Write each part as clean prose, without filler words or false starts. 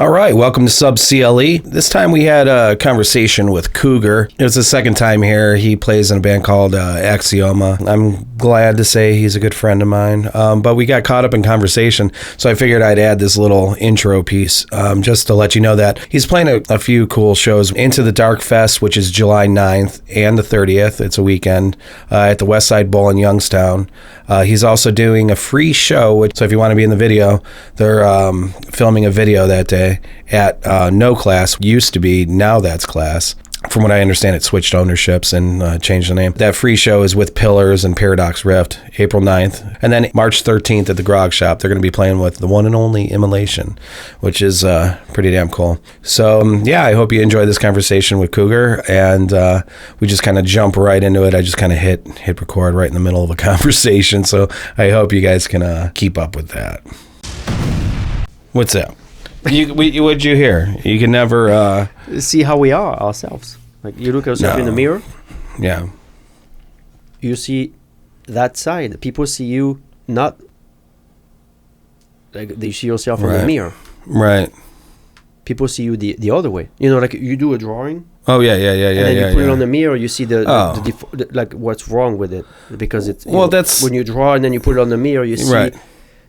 All right, welcome to Sub CLE. This time we had a conversation with Cougar. It was the second time here. He plays in a band called Axioma. I'm glad to say he's a good friend of mine, but we got caught up in conversation, so I figured I'd add this little intro piece just to let you know that he's playing a few cool shows. Into the Dark Fest, which is July 9th and the 30th. It's a weekend at the Westside Bowl in Youngstown. He's also doing a free show, so if you want to be in the video, they're filming a video that day at No Class. Used to be, now that's Class. From what I understand, it switched ownerships and changed the name. That free show is with Pillars and Paradox Rift, April 9th. And then March 13th at the Grog Shop, they're going to be playing with the one and only Immolation, which is pretty damn cool. So, yeah, I hope you enjoy this conversation with Cougar. And we just kind of jump right into it. I just kind of hit record right in the middle of a conversation. So I hope you guys can keep up with that. What's up? What'd you hear? You can never see how we are ourselves. Like you look yourself in the mirror. Yeah. You see that side. People see you not like they see yourself in the mirror. Right. People see you the other way. You know, like you do a drawing. Oh yeah. And then you put it on the mirror. You see the like what's wrong with it because it's that's when you draw and then you put it on the mirror. You see. Right.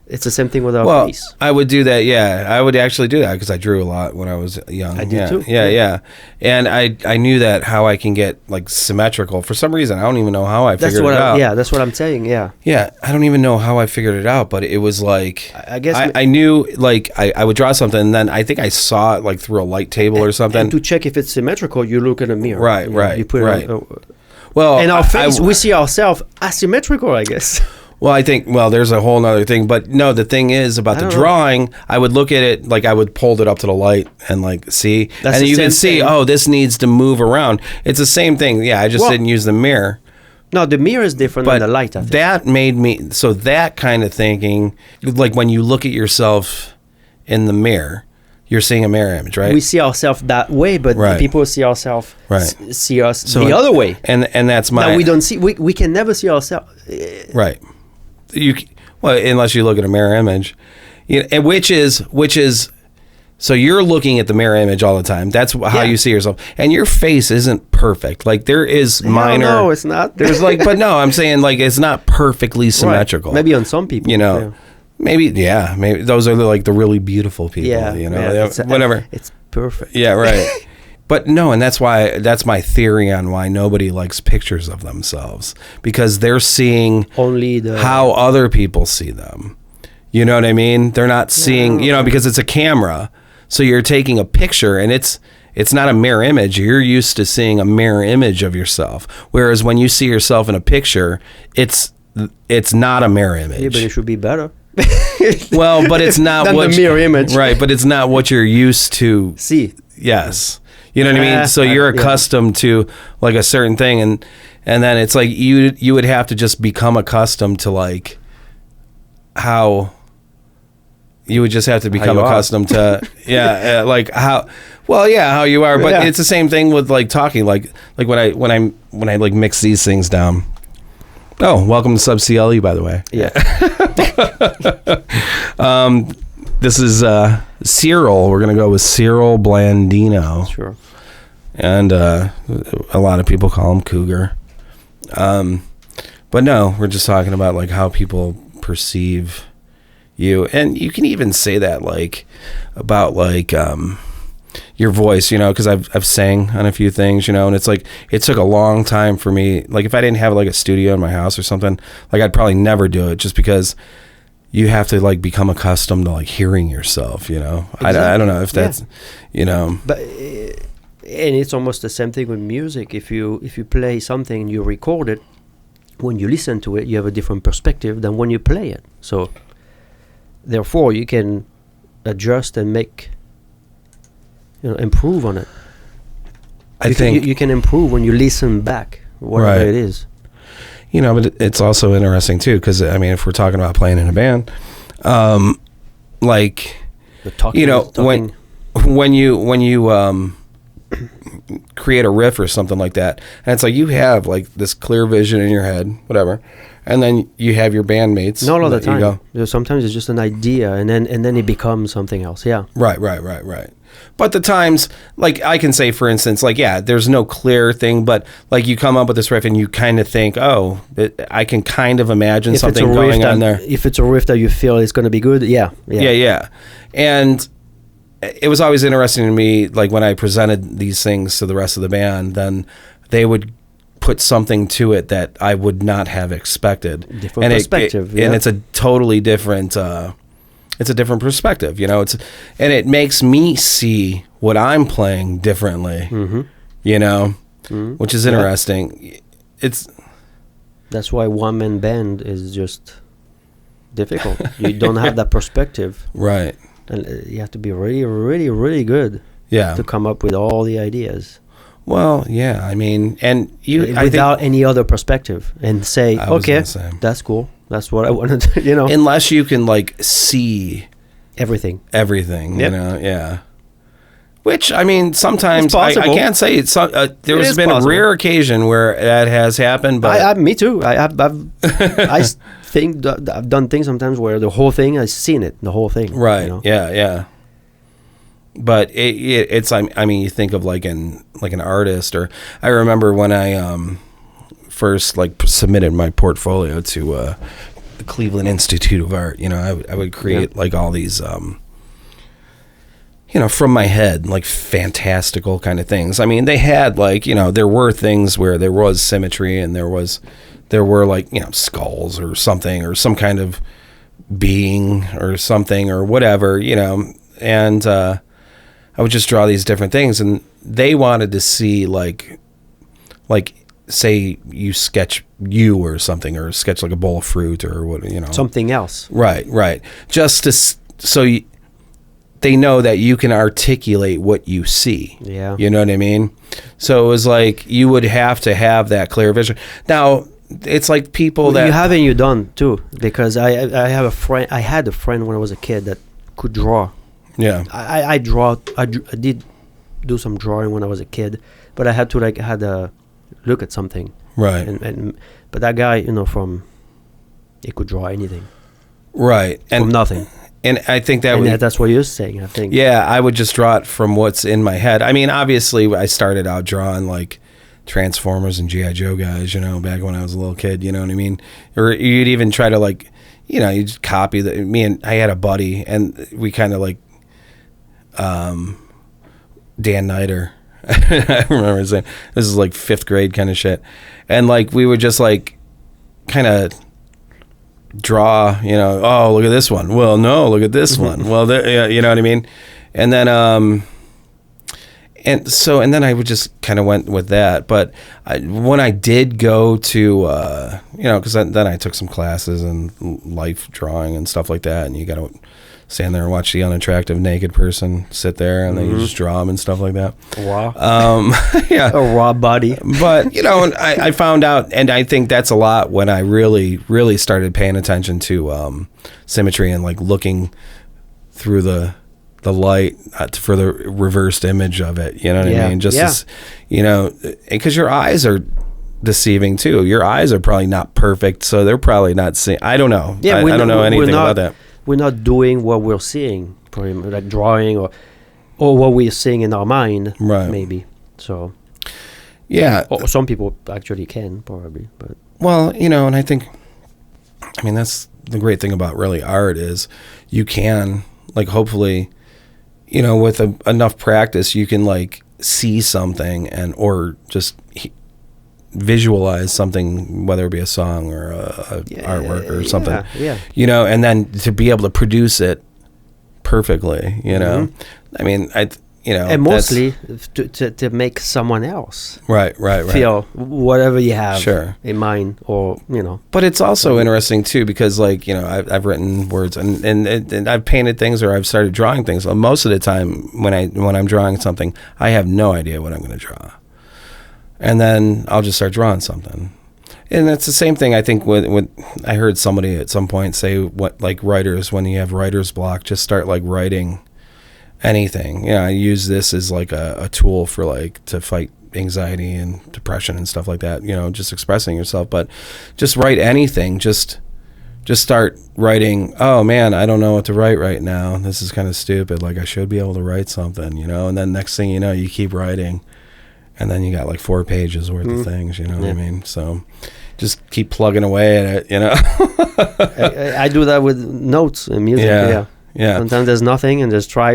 It's the same thing with our face. I would do that, yeah. I would actually do that because I drew a lot when I was young. I did too. Yeah. And I knew that how I can get like symmetrical. For some reason, I don't even know how I figured it out. Yeah, that's what I'm saying, yeah. Yeah, I don't even know how I figured it out, but it was like, I guess I knew like I would draw something and then I think I saw it like through a light table or something. And to check if it's symmetrical, you look in a mirror. Right. You put it on, well, in our face, we see ourselves asymmetrical, I guess. Well, I think, there's a whole nother thing. But no, the thing is about the drawing, I would look at it, like I would hold it up to the light and like see. That's and you can see, this needs to move around. It's the same thing. Yeah, I just didn't use the mirror. No, the mirror is different than the light, I think. That made me, so that kind of thinking, like when you look at yourself in the mirror, you're seeing a mirror image, right? We see ourselves that way, but people see ourselves, see us the other way. And that's my... Now we don't see, we can never see ourselves. Right. Unless you look at a mirror image, and which is, so you're looking at the mirror image all the time. That's how you see yourself, and your face isn't perfect. Like there is minor. No, it's not. There's like, but no, I'm saying like it's not perfectly symmetrical. Right. Maybe on some people, maybe those are like the really beautiful people. Whatever. It's perfect. Yeah, right. But no, and that's my theory on why nobody likes pictures of themselves, because they're seeing only how other people see them. You know what I mean? They're not seeing, because it's a camera. So you're taking a picture and it's not a mirror image. You're used to seeing a mirror image of yourself. Whereas when you see yourself in a picture, it's not a mirror image. Yeah, but it should be better. Well, but it's not than the mirror image. Right, but it's not what you're used to see. Yes. You know what I mean? So you're accustomed to like a certain thing, and then it's like you would have to just become accustomed to like how you would just have to become accustomed to like how how you are. But it's the same thing with like talking, like when I like mix these things down. Oh, welcome to Sub CLE, by the way. Yeah. This is Cyril. We're going to go with Cyril Blandino. Sure. And a lot of people call him Cougar. But no, we're just talking about like how people perceive you. And you can even say that like about like your voice, because I've sang on a few things, and it's like it took a long time for me. Like if I didn't have like a studio in my house or something, like I'd probably never do it just because you have to like become accustomed to like hearing yourself, Exactly. I don't know if that's, But and it's almost the same thing with music. If you play something and you record it, when you listen to it, you have a different perspective than when you play it. So therefore, you can adjust and make, improve on it. I think you can improve when you listen back, whatever it is. But it's also interesting too, because I mean, if we're talking about playing in a band, like, when you create a riff or something like that, and it's like you have like this clear vision in your head, whatever, and then you have your bandmates. Not all the that you time. go- You know, sometimes it's just an idea, and then it becomes something else. Yeah. Right. But the times, like I can say, for instance, like, yeah, there's no clear thing, but like you come up with this riff and you kind of think, oh, I can kind of imagine something going on there. If it's a riff that you feel is going to be good, yeah. And it was always interesting to me, like when I presented these things to the rest of the band, then they would put something to it that I would not have expected. Different perspective. And it's a totally different... it's a different perspective, you know. And it makes me see what I'm playing differently, you know, which is interesting. That's why one-man band is just difficult. You don't have that perspective, right? And you have to be really, really, really good, to come up with all the ideas. Well, yeah, I mean, and without any other perspective, and say, okay, that's cool. That's what I wanted to, you know. Unless you can, like, see... Everything, you know, yeah. Which, I mean, sometimes... I can't say it's... there's been a rare occasion where that has happened, but... me too. I think that I've done things sometimes where the whole thing, I've seen it, the whole thing. Right, you know? yeah. But it's... I mean, you think of, like an artist, or... I remember when I... first like submitted my portfolio to the Cleveland Institute of Art, you know, I would create like all these you know, from my head, like fantastical kind of things. I mean, they had like, you know, there were things where there was symmetry, and there were like, you know, skulls or something, or some kind of being or something or whatever, you know, and I would just draw these different things, and they wanted to see like say you sketch you or something, or sketch like a bowl of fruit or what, you know, something else. Right. Just to they know that you can articulate what you see. Yeah. You know what I mean? So it was like you would have to have that clear vision. Now it's like people that you have and you don't too, because I have a friend. I had a friend when I was a kid that could draw. Yeah. I did do some drawing when I was a kid, but I had to look at something, right? But that guy, you know, he could draw anything, right? From nothing. And I think that's what you're saying. I think. Yeah, I would just draw it from what's in my head. I mean, obviously, I started out drawing like Transformers and G.I. Joe guys, you know, back when I was a little kid. You know what I mean? Or you'd even try to like, you know, you just copy I had a buddy, and we kind of like, Dan Nider. I remember saying this is like 5th grade kind of shit, and like we would just like kind of draw, you know, oh, look at this one, well, no, look at this one, well, you know what I mean, and then and then I would just kind of went with that. But when I did go to you know, because then I took some classes in life drawing and stuff like that, and you got to stand there and watch the unattractive naked person sit there, and then you just draw them and stuff like that. Wow. Yeah. A raw body. But, you know, and I found out, and I think that's a lot when I really, really started paying attention to symmetry and like looking through the light for the reversed image of it. You know what I mean? Just as, you know, because your eyes are deceiving too. Your eyes are probably not perfect, so they're probably not seeing. I don't know. Yeah, I don't know anything about that. We're not doing what we're seeing, pretty much, like drawing or what we're seeing in our mind, right? Maybe. So, yeah. Or some people actually can, probably, but. Well, you know, and I think, I mean, that's the great thing about really art is you can, like, hopefully, you know, with enough practice, you can like see something or just visualize something, whether it be a song or a artwork or something, you know, and then to be able to produce it perfectly, you know, I mean, you know, and mostly to make someone else right feel whatever you have sure in mind, or you know. But it's also interesting too, because like, you know, I've written words and I've painted things, or I've started drawing things. Most of the time when I'm drawing something, I have no idea what I'm going to draw. And then I'll just start drawing something. And it's the same thing, I think, with I heard somebody at some point say, what, like writers, when you have writer's block, just start like writing anything. You know, I use this as like a tool for like to fight anxiety and depression and stuff like that, just expressing yourself. But just write anything. Just start writing, oh man, I don't know what to write right now. This is kind of stupid. Like I should be able to write something, and then next thing you know, you keep writing and then you got like 4 pages worth of things, what I mean? So just keep plugging away at it, I do that with notes and music. Yeah. Sometimes there's nothing and just try.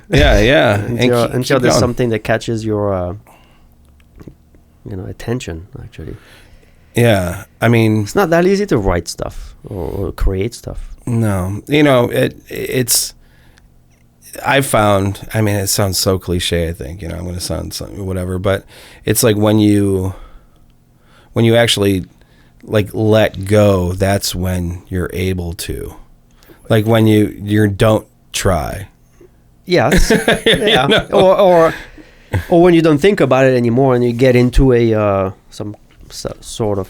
Yeah. until there's something that catches your, attention, actually. Yeah. I mean, it's not that easy to write stuff or create stuff. No. It's, I found, I mean, it sounds so cliche, I think, I'm going to sound something, whatever, but it's like when you actually like let go, that's when you're able to. Like when you don't try. Yes. Yeah. Or when you don't think about it anymore and you get into a some sort of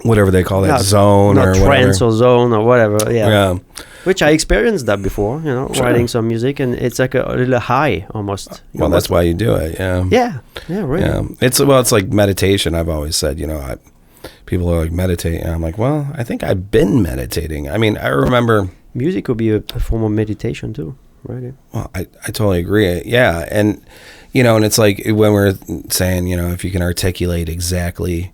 whatever they call that, zone or trance whatever. or zone or whatever. Yeah. Which I experienced that before, Sure. writing some music, and it's like a little high almost. Well, that's why you do it. Yeah. Yeah, really. Yeah. It's like meditation. I've always said, people are like meditate, and I'm like, well, I think I've been meditating. I mean, I remember music could be a form of meditation too, right? Well, I totally agree. Yeah, and and it's like when we're saying, if you can articulate exactly,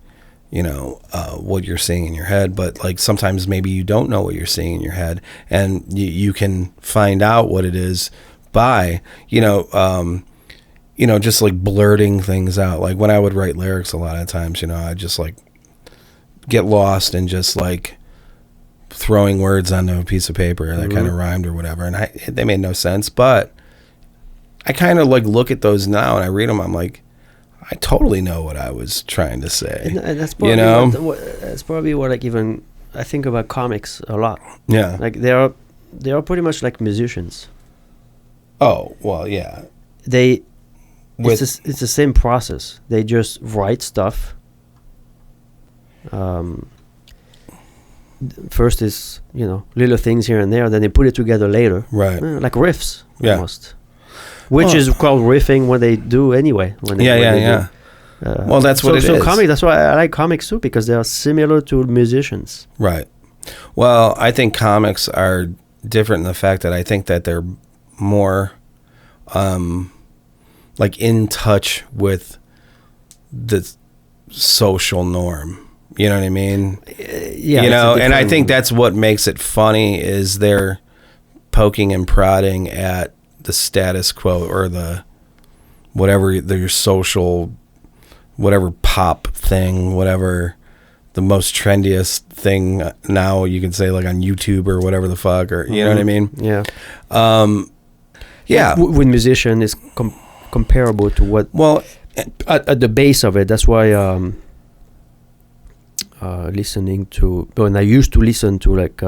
what you're seeing in your head, but like sometimes maybe you don't know what you're seeing in your head, and you can find out what it is by, just like blurting things out. Like when I would write lyrics, a lot of times, I'd just like get lost in just like throwing words onto a piece of paper that kind of rhymed or whatever, and they made no sense, but I kind of like look at those now and I read them, I'm like, I totally know what I was trying to say. And that's probably that's probably what, like, even I think about comics a lot. Yeah. Like they are pretty much like musicians. Oh, well, yeah. It's the same process. They just write stuff. First is, little things here and there, then they put it together later. Right. Like riffs, almost. Which is called riffing when they do anyway. Yeah. Well, that's what it is. So comics, that's why I like comics too, because they are similar to musicians. Right. Well, I think comics are different in the fact that I think that they're more like in touch with the social norm. You know what I mean? Yeah. And I think that's what makes it funny is they're poking and prodding at the status quo or the whatever their social, whatever pop thing, whatever the most trendiest thing now you can say, like on YouTube or whatever the fuck, or you know what I mean? Yeah. Yeah. With musician is comparable to what. Well, at the base of it, that's why listening to when I used to listen to like.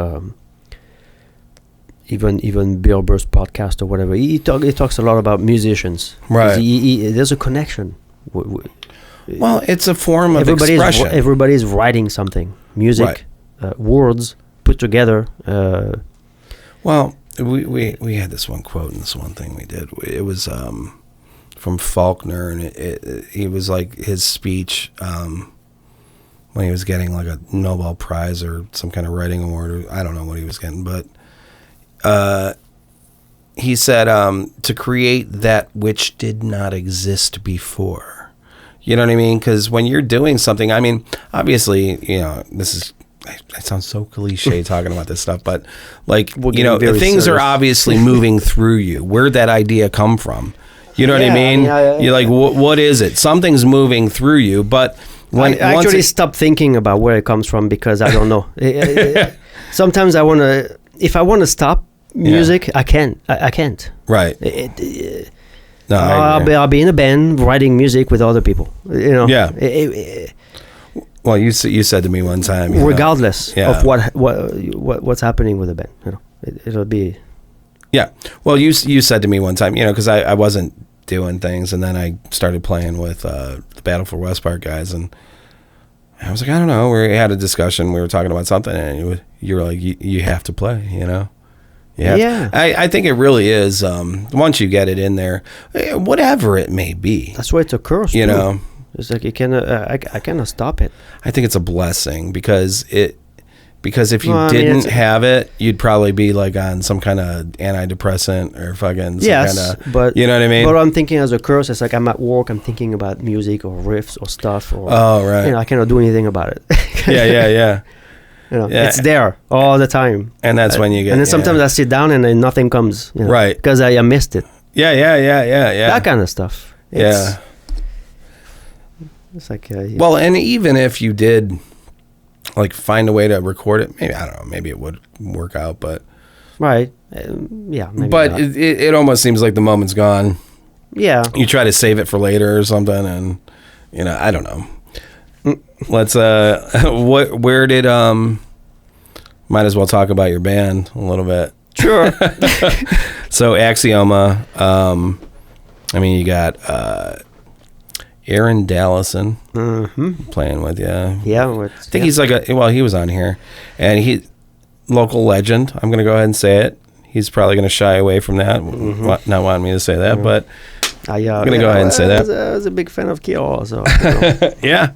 Even Bill Burr's podcast or whatever, he talks a lot about musicians. Right. There's a connection. Well, it's a form of expression. Everybody's writing something. Music, right. Words put together. Well, we had this one quote in this one thing we did. It was from Faulkner, and he was like his speech when he was getting like a Nobel Prize or some kind of writing award. Or I don't know what he was getting, but he said to create that which did not exist before. You know what I mean? Because when you're doing something, I mean, obviously, this is, I sound so cliche talking about this stuff, but like, things are obviously moving through you. Where'd that idea come from? You know what I mean? Yeah. You're like, what is it? Something's moving through you, but when I actually stopped thinking about where it comes from because I don't know. Sometimes if I want to stop music, I can't. Right. No, I'll be in a band writing music with other people. Yeah. Well, you said to me one time, regardless of what's happening with the band, it'll be. Yeah. Well, you said to me one time, because I wasn't doing things, and then I started playing with the Battle for West Park guys, and I was like, I don't know. We had a discussion. We were talking about something, and you were like, you have to play. Yeah. I think it really is. Once you get it in there, whatever it may be. That's why it's a curse. You too. know, It's like you cannot. I cannot stop it. I think it's a blessing because if you Well, I mean, didn't it's- have it, you'd probably be like on some kind of antidepressant or fucking some Yes, kind of, but you know what I mean? But I'm thinking as a curse. It's like I'm at work. I'm thinking about music or riffs or stuff. Or Oh, right. You know, I cannot do anything about it. yeah. You know, Yeah. it's there all the time. And that's when you get. And then sometimes I sit down and then nothing comes. You know, Right. Because I missed it. Yeah. That kind of stuff. It's, It's like. Well, and even if you did, like, find a way to record it, maybe I don't know, maybe it would work out, but. Right. Yeah. Maybe But not. it almost seems like the moment's gone. Yeah. You try to save it for later or something, and you know, I don't know. Let's where did might as well talk about your band a little bit. Sure. So Axioma, I mean, you got Aaron Dallison playing with you. Yeah. I think he's like he was on here, and he local legend. I'm gonna go ahead and say it. He's probably gonna shy away from that, not wanting me to say that, but I'm gonna go ahead and say that. I was a big fan of Cyril, so you know.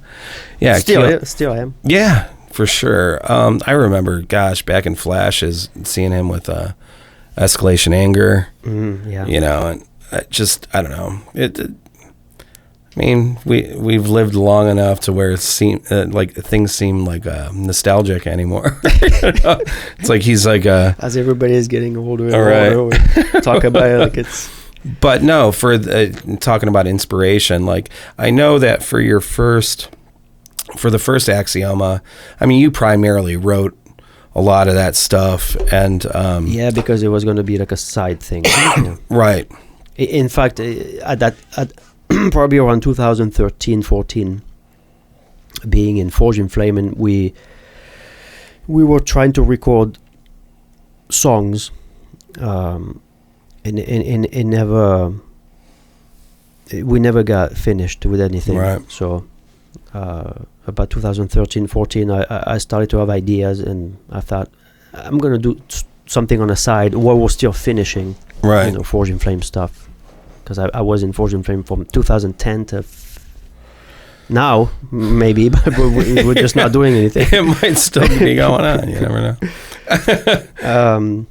yeah. Still am. Yeah, for sure. I remember, gosh, back in Flashes, seeing him with Escalation Anger. Yeah. You know, and I don't know. I mean, we've lived long enough to where it like things seem like nostalgic anymore. It's like he's like as everybody is getting older and right. older, we talk about it like it's. But no, for talking about inspiration, like I know that for the first Axioma, I mean, you primarily wrote a lot of that stuff, and Yeah, because it was going to be like a side thing. Yeah. Right. In fact, at probably around 2013-14, being in Forge in Flame, and we were trying to record songs, and we never got finished with anything. Right. So about 2013-14, I started to have ideas, and I thought I'm gonna do something on the side while we're still finishing, Right. you know, Forge in Flame stuff. Because I was in Forge in Flame from 2010 to now, maybe, but we're just not doing anything. It might still be going on. You never know.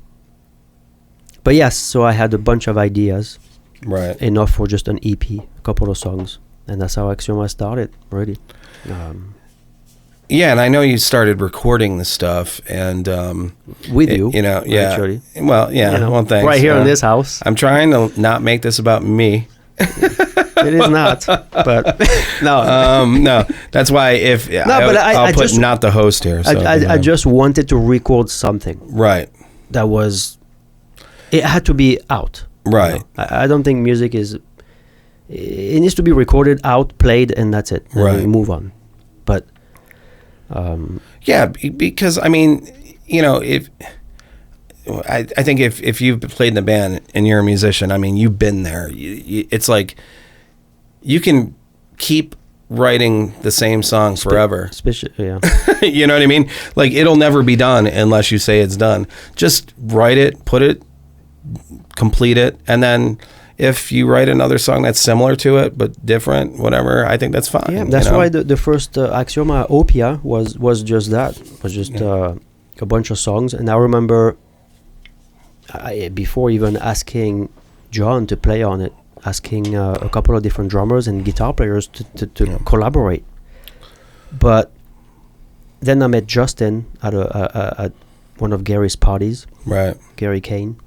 But yes, so I had a bunch of ideas, Right. enough for just an EP, a couple of songs, and that's how Axioma started, really. Yeah, and I know you started recording the stuff, and With you, you know, yeah. actually. Well, yeah. You know, well, thanks. right here in this house. I'm trying to not make this about me. It is not, but no. No, that's why I'll put just- not the host here. So, I just wanted to record something right, that was. It had to be out. right, You know? I don't think music is. It needs to be recorded, out, played, and that's it. And Right. we move on. But. yeah, because I mean, you know, I think if you've played in the band and you're a musician, I mean, you've been there. It's like you can keep writing the same song forever. Especially, yeah. You know what I mean? Like it'll never be done unless you say it's done. Just write it, put it, complete it, and then if you write another song that's similar to it but different, whatever, I think that's fine. Yeah, that's you know? why the first Axioma Opia was just that. Was just a bunch of songs, and I remember before even asking John to play on it, asking a couple of different drummers and guitar players to collaborate. But then I met Justin at at one of Gary's parties. Right. Gary Kane.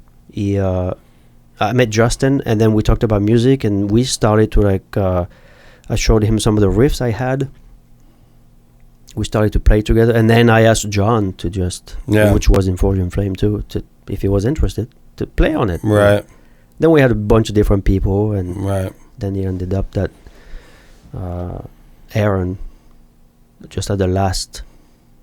I met Justin, and then we talked about music, and we started to I showed him some of the riffs I had. We started to play together, and then I asked John to which was in Forge and Flame too, if he was interested to play on it. Right. Then we had a bunch of different people, and Right. then it ended up that Aaron, just at the last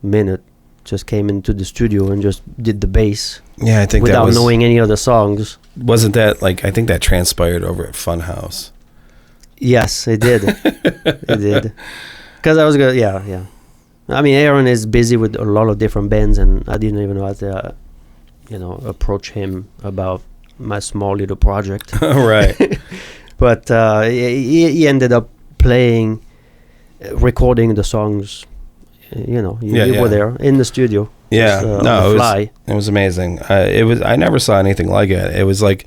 minute, just came into the studio and just did the bass. Yeah, I think without that was, knowing any other songs. wasn't that like, I think that transpired over at Funhouse. Yes, it did. It did. Because I was good. Yeah. I mean, Aaron is busy with a lot of different bands, and I didn't even know approach him about my small little project. Right. But he ended up recording the songs. You were there in the studio. Yeah, It was amazing. I never saw anything like it. It was like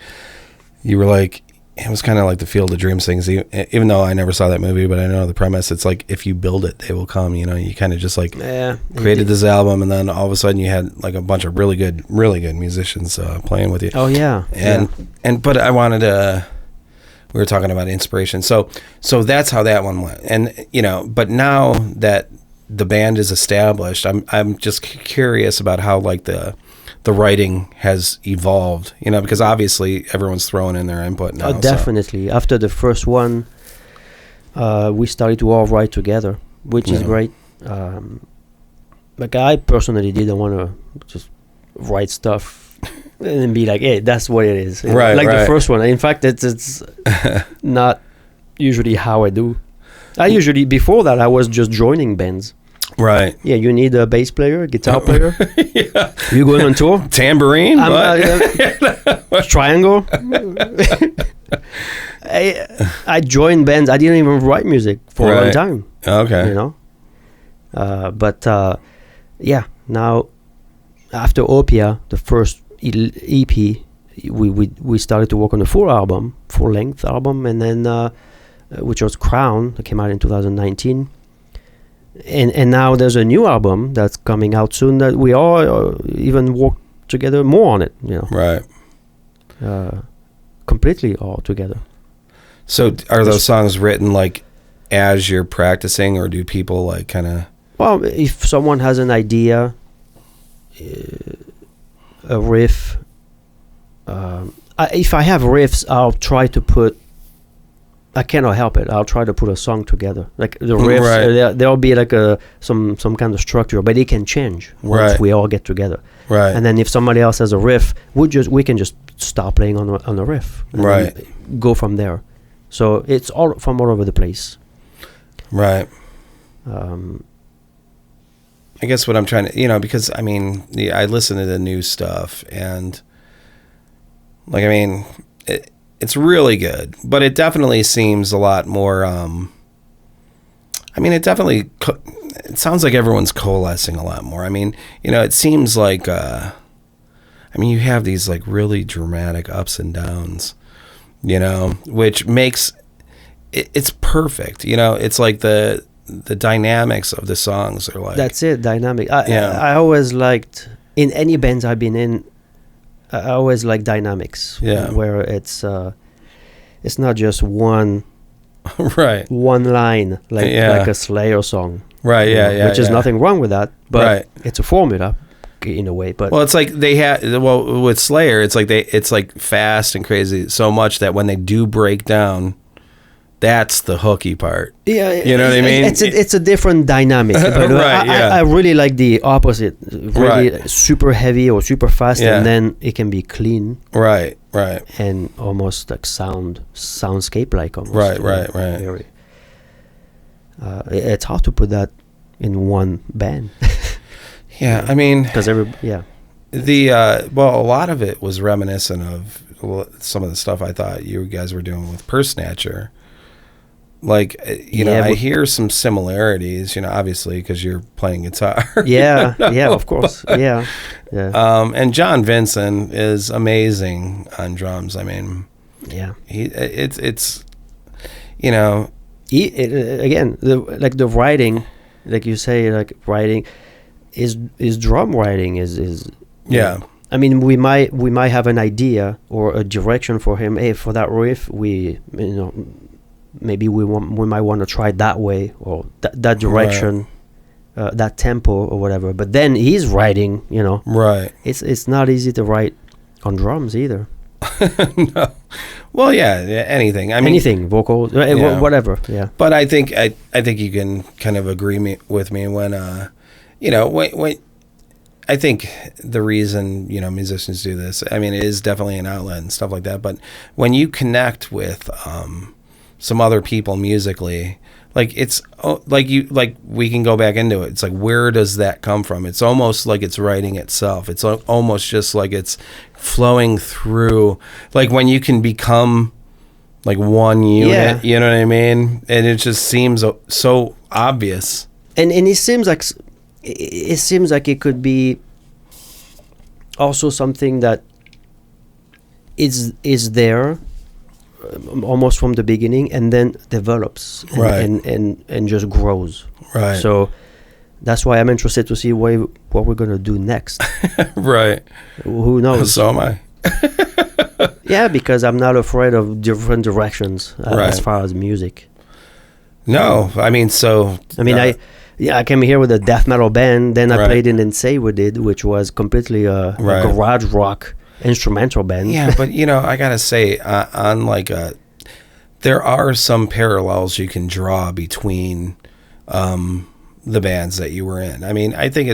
you were like, it was kind of like the Field of Dreams things. Even though I never saw that movie, but I know the premise. It's like if you build it, they will come. You kind of just like created this album, and then all of a sudden you had like a bunch of really good musicians playing with you. Oh yeah, but I wanted to. We were talking about inspiration, so that's how that one went, and but now that the band is established, I'm just curious about how like the writing has evolved, because obviously everyone's throwing in their input now. Oh, definitely. So. After the first one, we started to all write together, which is great. Like I personally didn't want to just write stuff and be like, hey, that's what it is. Right. The first one. In fact, it's not usually how I do. Before that, I was just joining bands. Right. Yeah, you need a bass player, guitar player. Yeah. You going on tour? Tambourine? Triangle? I joined bands. I didn't even write music for a long time. Okay. Now after Opia, the first EP, we started to work on the full-length album, and then which was Crown, that came out in 2019. And now there's a new album that's coming out soon that we all even work together more on it, Right. Completely all together. So are those songs written like as you're practicing, or do people like kind of... Well, if someone has an idea, a riff, if I have riffs, I'll try to put... I cannot help it. I'll try to put a song together. Like the riffs, there'll be like some kind of structure, but it can change once we all get together. Right. And then if somebody else has a riff, we can just start playing on the riff. And go from there. So it's all from all over the place. Right. I guess what I'm trying to, because I mean, I listen to the new stuff, and like, I mean, it's really good, but it definitely seems a lot more, it sounds like everyone's coalescing a lot more. I mean, it seems like, you have these like really dramatic ups and downs, which makes it's perfect. It's like the dynamics of the songs are like... That's it, dynamic. I always liked, in any bands I've been in, I always like dynamics. Yeah. Where it's not just one line like a Slayer song. Right, which is nothing wrong with that, but it's a formula in a way. But well, it's like with Slayer, it's like fast and crazy so much that when they do break down, that's the hooky part. Yeah, you know what I mean? It's a different dynamic. But I really like the opposite. Really super heavy or super fast, and then it can be clean. Right. And almost like soundscape like almost. Right. Very, it's hard to put that in one band. Yeah, I mean, because a lot of it was reminiscent of some of the stuff I thought you guys were doing with Purse Snatcher. Like, I hear some similarities, obviously, because you're playing guitar. yeah, of course. Yeah. And John Vincent is amazing on drums. I mean, again, the writing, like you say, like writing is drum writing is. Yeah. I mean, we might have an idea or a direction for him. Hey, for that riff, maybe we might want to try that way or that direction, that tempo or whatever. But then he's writing, Right. It's not easy to write on drums either. No. Well, anything. I mean, anything, vocals, whatever. Yeah. But I think you can kind of agree with me when when I think the reason musicians do this, I mean, it is definitely an outlet and stuff like that. But when you connect with some other people musically. Like it's like we can go back into it. It's like, where does that come from? It's almost like it's writing itself. It's almost just like it's flowing through. Like when you can become like one unit, you know what I mean? And it just seems so obvious. And it seems like it could be also something that is there almost from the beginning and then develops and just grows. Right. So that's why I'm interested to see what we're gonna do next. Right. Who knows? So am I. Yeah, because I'm not afraid of different directions as far as music. No, I mean, I came here with a death metal band. Then I played in Insane we did, which was completely a garage rock instrumental band. Yeah, but I gotta say, on like there are some parallels you can draw between the bands that you were in. I mean, I think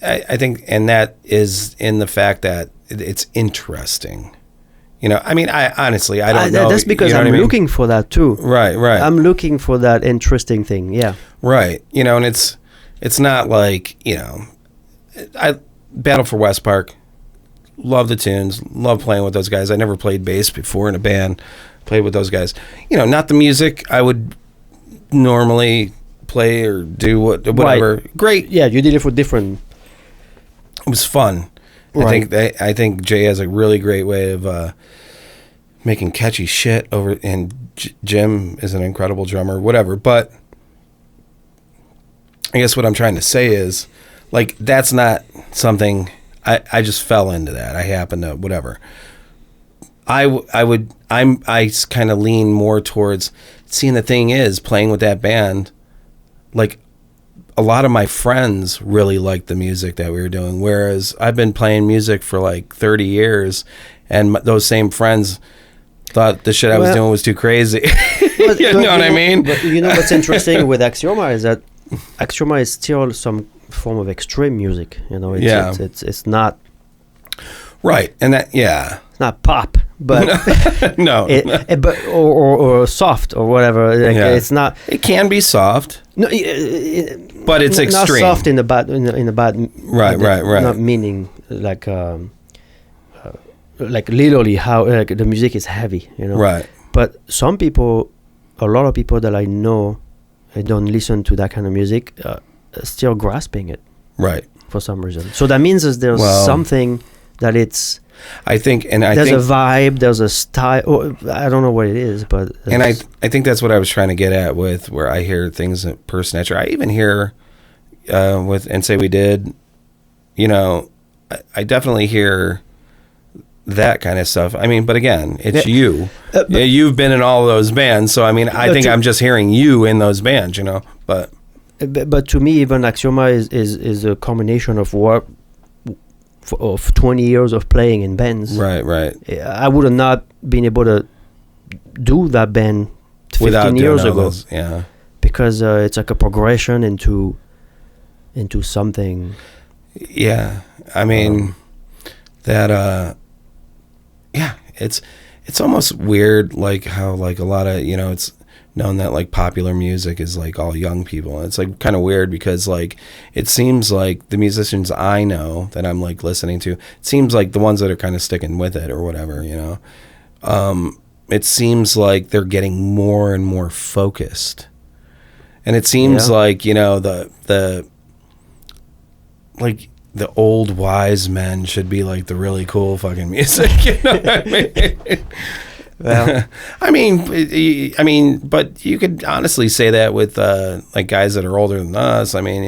and that is in the fact that it's interesting. I mean, I honestly don't know. That's because I'm looking for that too. Right. I'm looking for that interesting thing. Yeah. Right. And it's not like, I Battle for West Park. Love the tunes, love playing with those guys. I never played bass before in a band, played with those guys. Not the music I would normally play or do whatever. Right. Great. Yeah, you did it for different. It was fun. Right. I think Jay has a really great way of making catchy shit over, and Jim is an incredible drummer, whatever. But I guess what I'm trying to say is, like, that's not something I just fell into that. I happen to whatever. I kind of lean more towards seeing. The thing is, playing with that band, like, a lot of my friends really liked the music that we were doing, whereas I've been playing music for like 30 years, and those same friends thought the shit I was doing was too crazy. But, you know what I mean? But what's interesting with Axioma is that Axioma is still some form of extreme music. It's not right, and that it's not pop, but no, but or soft or whatever. It's not. It can be soft. No, but it's extreme. Not soft in a bad right. Not meaning like literally how the music is heavy, Right. But a lot of people that I know, don't listen to that kind of music, still grasping it. Right. For some reason. So that means there's something that it's. I think a vibe, there's a style. I don't know what it is, but. And I think that's what I was trying to get at with where I hear things per snatcher. I even hear with And Say We Did, I definitely hear that kind of stuff. I mean, but again, it's you. You've been in all of those bands, so I mean, I think I'm just hearing you in those bands, but. But to me, even Axioma is a combination of work of 20 years of playing in bands. Right. I would have not been able to do that band 15 years ago. Yeah. Because it's like a progression into something. Yeah. I mean, that, it's almost weird, like how, like, a lot of, it's known that, like, popular music is, like, all young people. And it's, like, kind of weird because, like, it seems like the musicians I know that I'm, like, listening to, it seems like the ones that are kind of sticking with it or whatever, it seems like they're getting more and more focused. And it seems like, the old wise men should be like the really cool fucking music, what I mean? Well, I mean, but you could honestly say that with like guys that are older than us. I mean,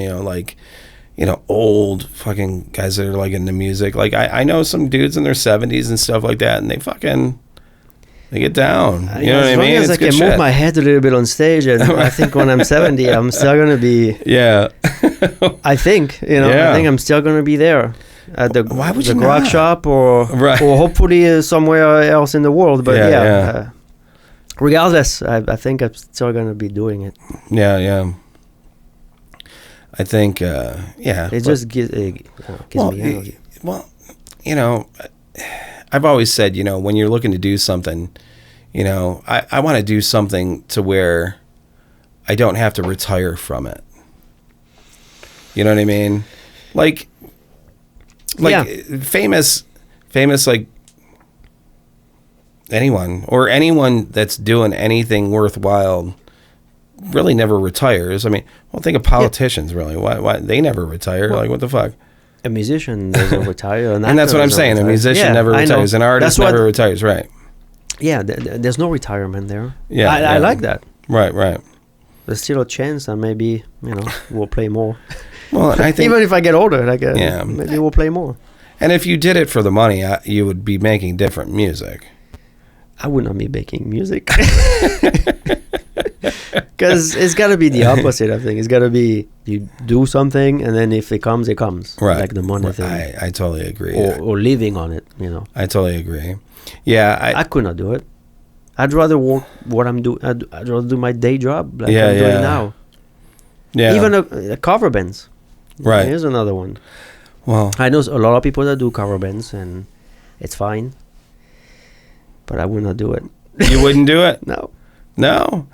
old fucking guys that are like into music. Like I know some dudes in their 70s and stuff like that, and they get down. You know what I mean? As I can move my head a little bit on stage, and I think when I'm 70, I'm still gonna be. Yeah. I think I think I'm still gonna be there at the rock shop or hopefully somewhere else in the world. But regardless, I think I'm still gonna be doing it. Yeah. I think it just gives me energy. Well, I've always said, when you're looking to do something, you know, I want to do something to where I don't have to retire from it. You know what I mean? Like famous like anyone that's doing anything worthwhile really never retires. I mean, well, think of politicians. Really, why they never retire? Well, like, what the fuck? A musician doesn't retire, and that's what I'm saying. A musician never retires. An artist never retires. Right? Yeah, there's no retirement there. Yeah, I like that. Right. There's still a chance that maybe we'll play more. Well, I think even if I get older, maybe we'll play more. And if you did it for the money, you would be making different music. I would not be making music. Because it's got to be the opposite, I think. It's got to be you do something, and then if it comes, it comes. Right. Like the money thing. I totally agree. Or living on it, I totally agree. Yeah. I could not do it. I'd rather work what I'm doing. I'd rather do my day job like I'm doing now. Yeah. Even a cover bands. Right. Here's another one. Well, I know a lot of people that do cover bands, and it's fine. But I would not do it. You wouldn't do it? No.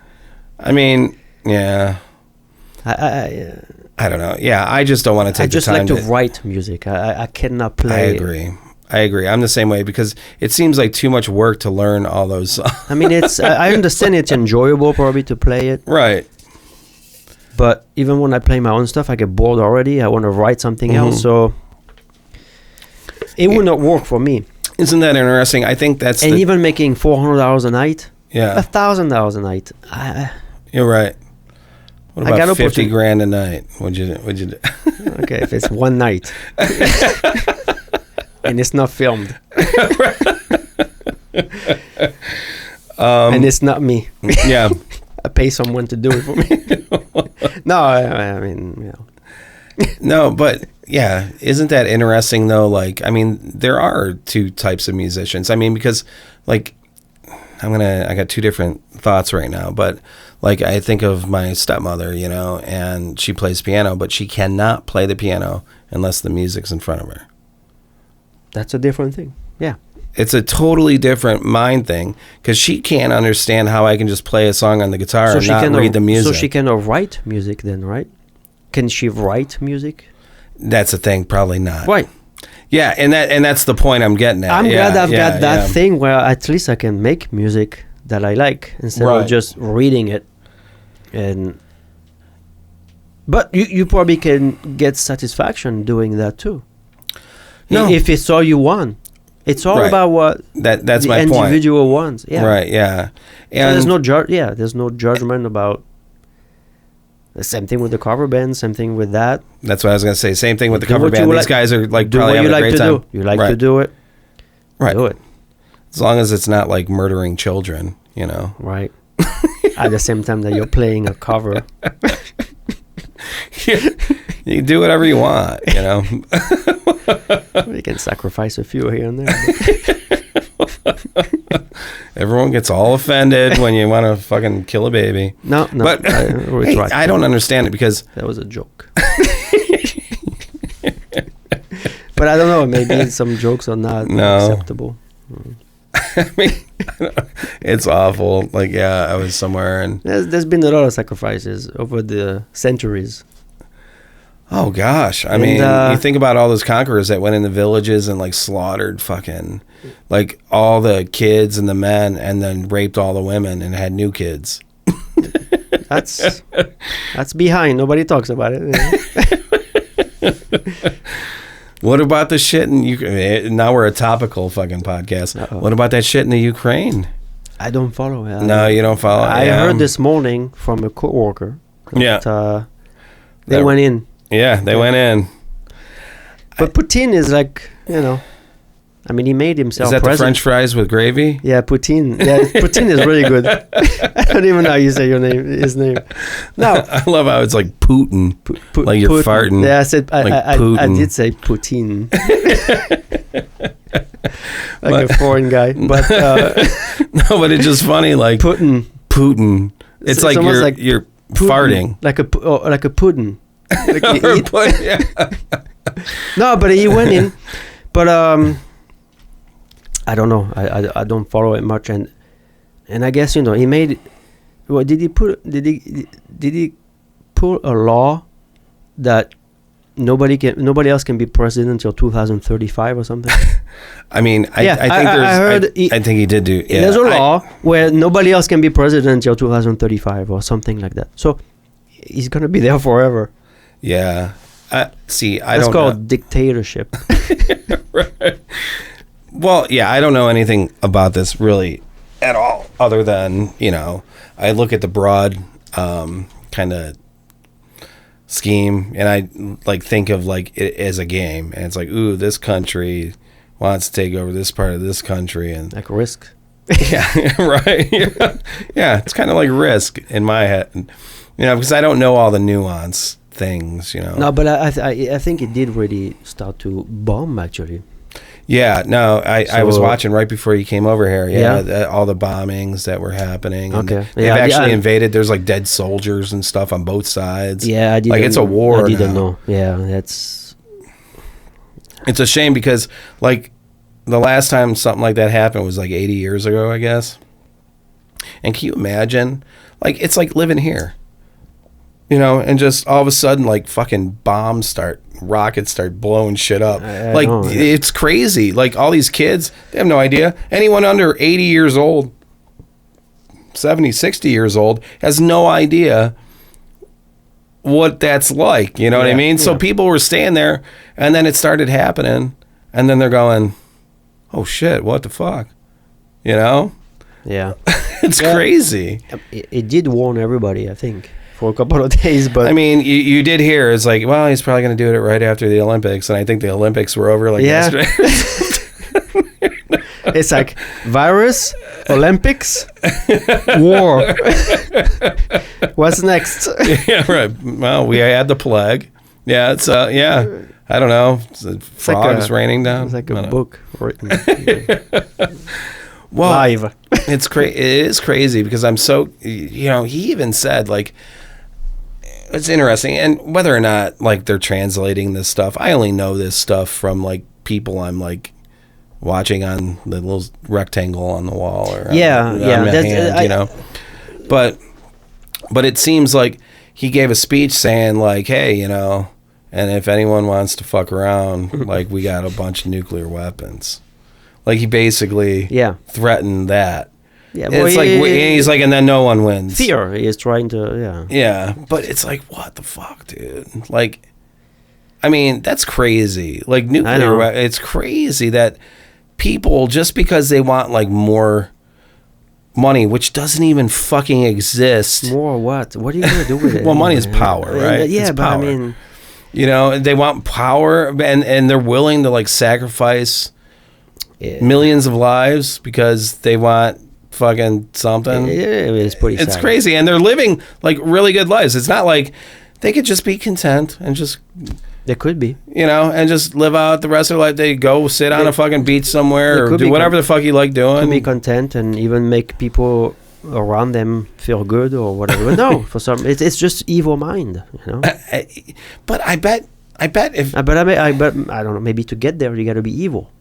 I mean, yeah. I don't know. Yeah, I just don't want to take the time. I just like to write music. I cannot play. I agree. I'm the same way because it seems like too much work to learn all those songs. I mean, I understand it's enjoyable probably to play it. Right. But even when I play my own stuff, I get bored already. I want to write something else. So it would not work for me. Isn't that interesting? I think that's even making $400 a night. Yeah. $1,000 a night. You're right. What about 50 grand a night? Would you do? Okay, if it's one night. And it's not filmed. And it's not me. Yeah. I pay someone to do it for me. No, I mean, No, but yeah, isn't that interesting though? Like, I mean, there are two types of musicians. I mean, because like, I got two different thoughts right now, but like I think of my stepmother, and she plays piano, but she cannot play the piano unless the music's in front of her. That's a different thing. Yeah. It's a totally different mind thing because she can't understand how I can just play a song on the guitar and not read the music. So she cannot write music then, right? Can she write music? That's the thing, probably not. Right. Yeah, and that's the point I'm getting at. I'm glad I've got that thing where at least I can make music that I like instead of just reading it. But you probably can get satisfaction doing that too. No. If it's all you want. It's all about what that's the my point. Individual wants. Yeah. Right, yeah. And so there's no judgment about the same thing with the cover band, same thing with that. That's what I was going to say. Same thing with the cover band. These guys are like probably having a great time. You like to do it. Right. Do it. As long as it's not like murdering children, Right. At the same time that you're playing a cover. You do whatever you want, You can sacrifice a few here and there. Everyone gets all offended when you want to fucking kill a baby. No. But I don't understand it because... That was a joke. But I don't know. Maybe some jokes are not acceptable. I mean, it's awful. Like, I was somewhere and... There's been a lot of sacrifices over the centuries. Oh, gosh. I mean, you think about all those conquerors that went in the villages and, like, slaughtered fucking, like, all the kids and the men and then raped all the women and had new kids. That's behind. Nobody talks about it. What about the shit in Ukraine? Now we're a topical fucking podcast. Uh-oh. What about that shit in the Ukraine? I don't follow it. No, you don't follow it? I heard this morning from a co-worker that they went in. Yeah, they went in. But Putin is like, I mean, he made himself Is that president. the French fries with gravy? Yeah, Putin. Yeah, Putin is really good. I don't even know how you say his name. No. I love how it's like Putin. Like you're farting. Yeah, I said, I did say Putin. Like a foreign guy. But no, but it's just funny. Like Putin. It's like you're farting. Like a pudding. No, but he went in. But I don't know. I don't follow it much, and And I guess he made. Well, did he put a law that nobody else can be president until 2035 or something? I mean, I think he did do. Yeah, there's a law where nobody else can be president until 2035 or something like that. So he's gonna be there forever. Yeah. See, I That's don't called know. dictatorship. Right. Well, yeah, I don't know anything about this really at all, other than, I look at the broad kind of scheme, and I think of it as a game, and it's like, ooh, this country wants to take over this part of this country, and like Risk. Yeah, right. Yeah, it's kind of like Risk in my head, because I don't know all the nuance things, No, but I think it did really start to bomb, actually. Yeah, no, I was watching right before you came over here. Yeah, all the bombings that were happening. Okay. They've actually invaded. There's dead soldiers and stuff on both sides. Yeah, I didn't. It's a war. I didn't know. Yeah, it's a shame because the last time something like that happened was 80 years ago, I guess. And can you imagine? It's like living here. And just all of a sudden, fucking rockets start blowing shit up. It's crazy. All these kids, they have no idea. Anyone under 80 years old, 70, 60 years old, has no idea what that's like. You know what I mean? Yeah. So people were staying there, and then it started happening, and then they're going, oh shit, what the fuck? Yeah. It's crazy. It did warn everybody, I think, for a couple of days, but I mean, you did hear it's well, he's probably going to do it right after the Olympics, and I think the Olympics were over yesterday. It's virus, Olympics, war. What's next? Yeah, right. Well, we had the plague. Yeah, it's I don't know. Frogs raining down. It's like a book written. Well, live. It is crazy because I'm so. He even said it's interesting, and whether or not they're translating this stuff, I only know this stuff from people I'm watching on the little rectangle on the wall or on my hand, but it seems like he gave a speech saying hey, and if anyone wants to fuck around, we got a bunch of nuclear weapons. He basically threatened that. Yeah, well, he's and then no one wins. Fear. He is trying to, Yeah, but it's what the fuck, dude? I mean, that's crazy. Nuclear, it's crazy that people, just because they want more money, which doesn't even fucking exist. More what? What are you gonna do with it? Well, money is power, right? Yeah, it's but power. I mean, they want power, and they're willing to sacrifice millions of lives because they want fucking something. Yeah, it's pretty sad. It's crazy, and they're living really good lives. It's not they could just be content and just. They could be, and just live out the rest of their life. They go sit on a fucking beach somewhere or do whatever the fuck you like doing. Could be content and even make people around them feel good or whatever. But no, for some, it's just evil mind, But I bet if. But I don't know. Maybe to get there, you got to be evil.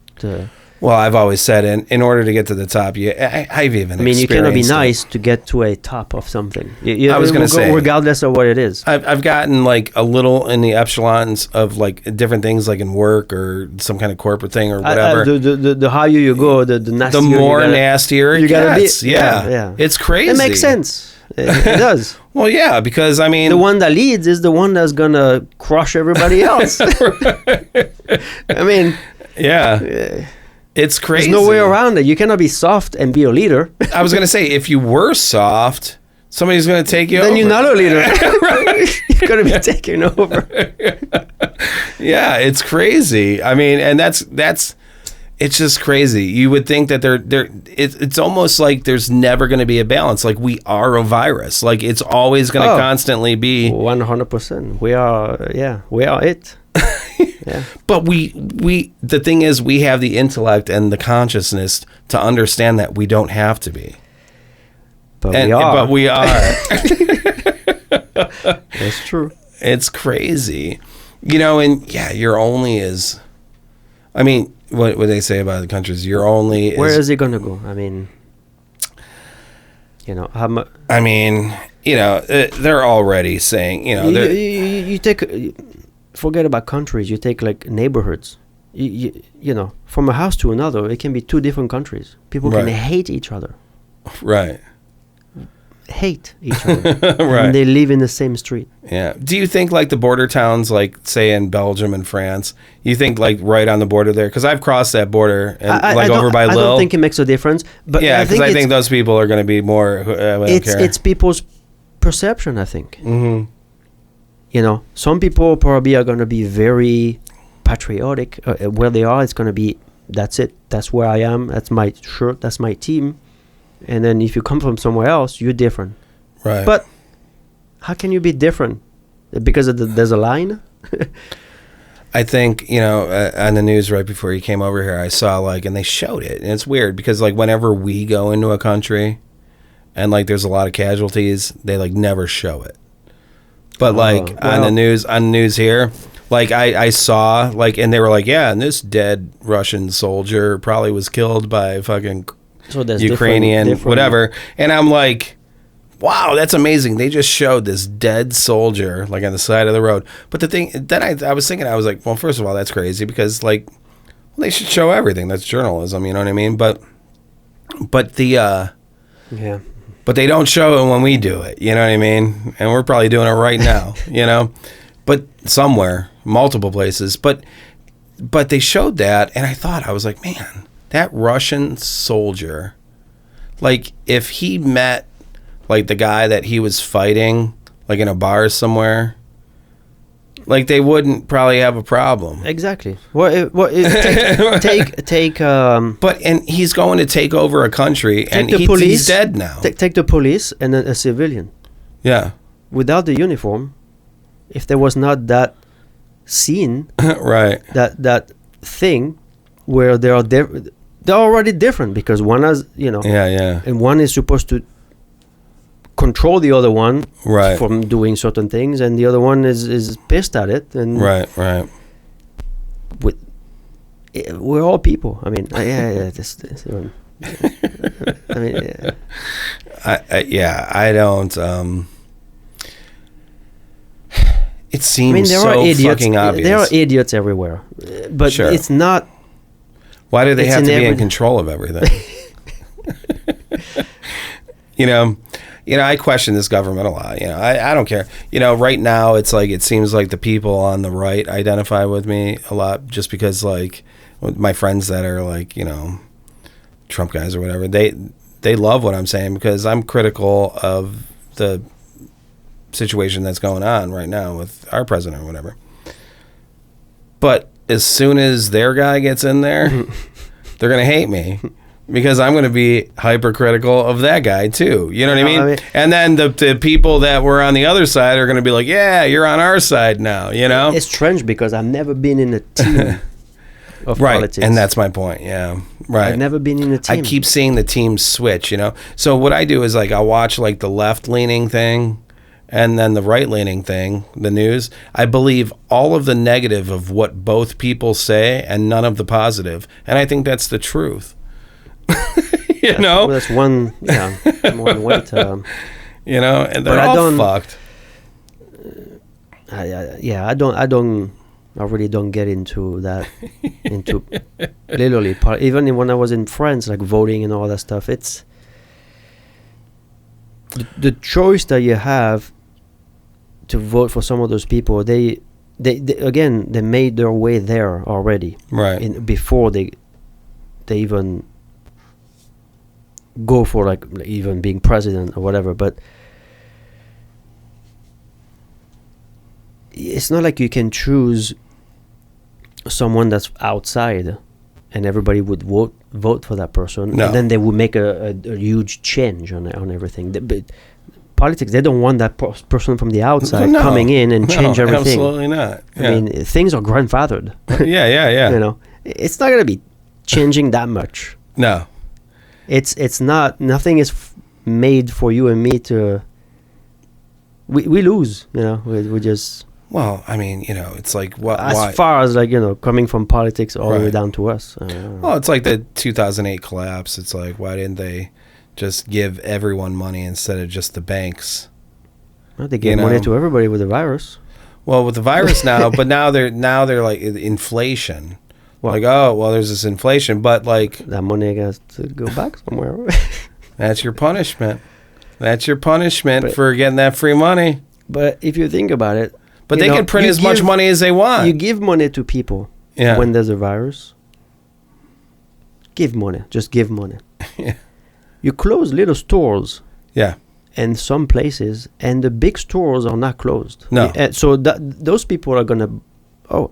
Well, I've always said in order to get to the top, I've even. I mean, you cannot be nice to get to a top of something. I was going to say, regardless of what it is. I've gotten a little in the echelons of different things, in work or some kind of corporate thing or whatever. The higher you go, the nastier. The more nastier it gets. Be. Yeah, it's crazy. It makes sense. It does. Well, yeah, because I mean, the one that leads is the one that's gonna crush everybody else. I mean, yeah. It's crazy. There's no way around it. You cannot be soft and be a leader. I was going to say, if you were soft, somebody's going to take you over. Then you're not a leader. You're going to be taken over. Yeah, it's crazy. I mean, and that's it's just crazy. You would think that it's almost like there's never going to be a balance. We are a virus. It's always going to constantly be 100%. We are it. Yeah. But the thing is, we have the intellect and the consciousness to understand that we don't have to be. But we are. That's true. It's crazy. And you're only as. I mean, what they say about the countries, you're only. Where is it going to go? I mean. You know, I mean, they're already saying, you take, forget about countries. You take like neighborhoods. You know, from a house to another, it can be two different countries. People can hate each other. Right. Hate each other. Right. And they live in the same street. Yeah. Do you think like the border towns, like say in Belgium and France, you think like right on the border there? Because I've crossed that border and over by Lille. I don't think it makes a difference. But yeah, because I think those people are going to be more. It's people's perception, I think. Mm-hmm. You know, some people probably are going to be very patriotic. Where they are, it's going to be, that's it. That's where I am. That's my shirt. That's my team. And then if you come from somewhere else, you're different. Right. But how can you be different? Because there's a line? I think, on the news right before you came over here, I saw and they showed it. And it's weird because whenever we go into a country and there's a lot of casualties, they never show it. But on the news here, I saw and they were and this dead Russian soldier probably was killed by fucking Ukrainian, different whatever. And I'm wow, that's amazing. They just showed this dead soldier on the side of the road. But the thing, then I was thinking, I was well, first of all, that's crazy because they should show everything. That's journalism, you know what I mean? But the but they don't show it when we do it, you know what I mean? And we're probably doing it right now, but somewhere, multiple places. But they showed that, and I was man, that Russian soldier, if he met, the guy that he was fighting, in a bar somewhere, they wouldn't probably have a problem. Exactly. Take. But and he's going to take over a country, and he's dead now. Take the police and a civilian. Yeah. Without the uniform, if there was not that scene, right? That thing where they're already different because one has, yeah, and one is supposed to control the other one from doing certain things, and the other one is pissed at it, and right. We're all people. I mean, I don't. It seems fucking obvious. There are idiots everywhere, but sure. It's not. Why do they have to be in control of everything? I question this government a lot. I don't care. Right now it's it seems like the people on the right identify with me a lot just because my friends that are Trump guys or whatever, they love what I'm saying because I'm critical of the situation that's going on right now with our president or whatever. But as soon as their guy gets in there, they're going to hate me because I'm going to be hypercritical of that guy too. You know what I mean? And then the people that were on the other side are going to be yeah, you're on our side now, It's strange because I've never been in a team of politics. And that's my point, yeah. Right. I've never been in a team. I keep seeing the teams switch, So what I do is I'll watch the left-leaning thing and then the right-leaning thing, the news. I believe all of the negative of what both people say and none of the positive. And I think that's the truth. Well, that's one way to... and they're all fucked. I really don't get into that, literally, even when I was in France, voting and all that stuff, it's... The choice that you have to vote for some of those people, they made their way there already, right? Before they even go for even being president or whatever. But it's not like you can choose someone that's outside and everybody would vote for that person, and then they would make a huge change on everything. But politics, they don't want that person from the outside coming in and change everything. Absolutely not. Yeah. I mean, things are grandfathered. Yeah. It's not going to be changing that much. No. It's not. Nothing is made for you and me to. We lose. We just. Well, I mean, it's what as far as coming from politics all the way down to us. Well, it's the 2008 collapse. It's why didn't they just give everyone money instead of just the banks. Well, they give money to everybody with the virus. Well, with the virus now, but now they're like inflation. Well, like, oh, well, there's this inflation, but like that money has to go back somewhere. That's your punishment. That's your punishment for getting that free money. But if you think about it, but they can print as much money as they want. You give money to people when there's a virus. Give money. Just give money. Yeah. You close little stores. Yeah. In some places, and the big stores are not closed. No. So those people are going to,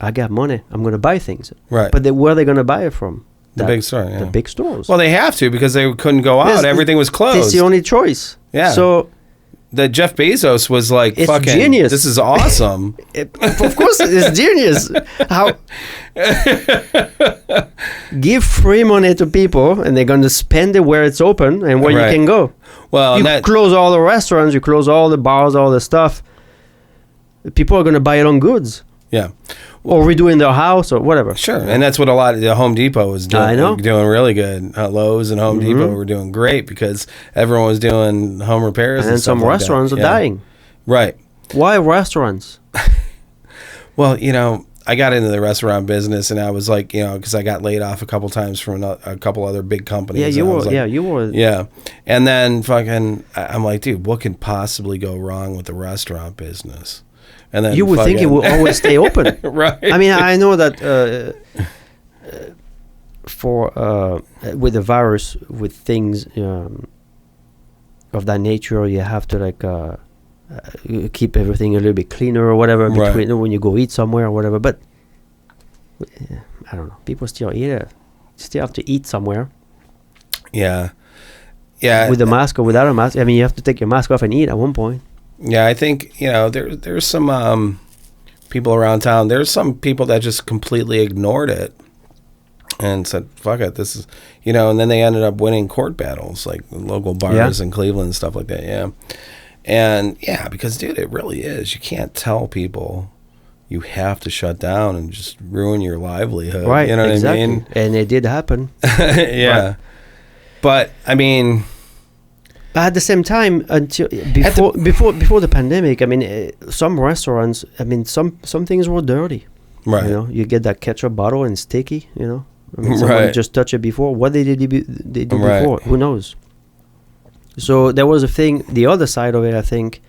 I got money. I'm going to buy things. Right. But where are they going to buy it from? The big store, yeah. The big stores. Well, they have to because they couldn't go out. Everything was closed. It's the only choice. Yeah. So the Jeff Bezos was like, it's fucking genius. This is awesome. Of course, it's genius. How give free money to people, and they're going to spend it where it's open and where you can go. Well, you close all the restaurants, you close all the bars, all the stuff. People are going to buy it on goods. Yeah. Or redoing their house or whatever. Sure. And that's what a lot of the Home Depot was doing. I know. Doing really good. Lowe's and Home Depot were doing great because everyone was doing home repairs. And some restaurants are dying. Right. Why restaurants? Well, I got into the restaurant business and I was like, because I got laid off a couple times from a couple other big companies. Yeah, you were. Yeah. And then I'm like, dude, what can possibly go wrong with the restaurant business? And then you would think it will always stay open. Right. I mean, I know that with the virus, with things of that nature, you have to keep everything a little bit cleaner or whatever between when you go eat somewhere or whatever. But I don't know. People still eat it. Still have to eat somewhere. Yeah. Yeah. With a mask or without a mask. I mean, you have to take your mask off and eat at one point. Yeah, I think, there's some people around town. There's some people that just completely ignored it and said, fuck it, this is, and then they ended up winning court battles, like local bars in Cleveland and stuff like that, yeah. And, because, dude, it really is. You can't tell people you have to shut down and just ruin your livelihood. Right, you know what I mean? And it did happen. Yeah. Right. But, I mean... But at the same time, until before the pandemic, I mean, some restaurants, I mean, some things were dirty. Right. You get that ketchup bottle and sticky. I mean, someone just touched it before. What they did before? Who knows? So there was a thing. The other side of it, I think,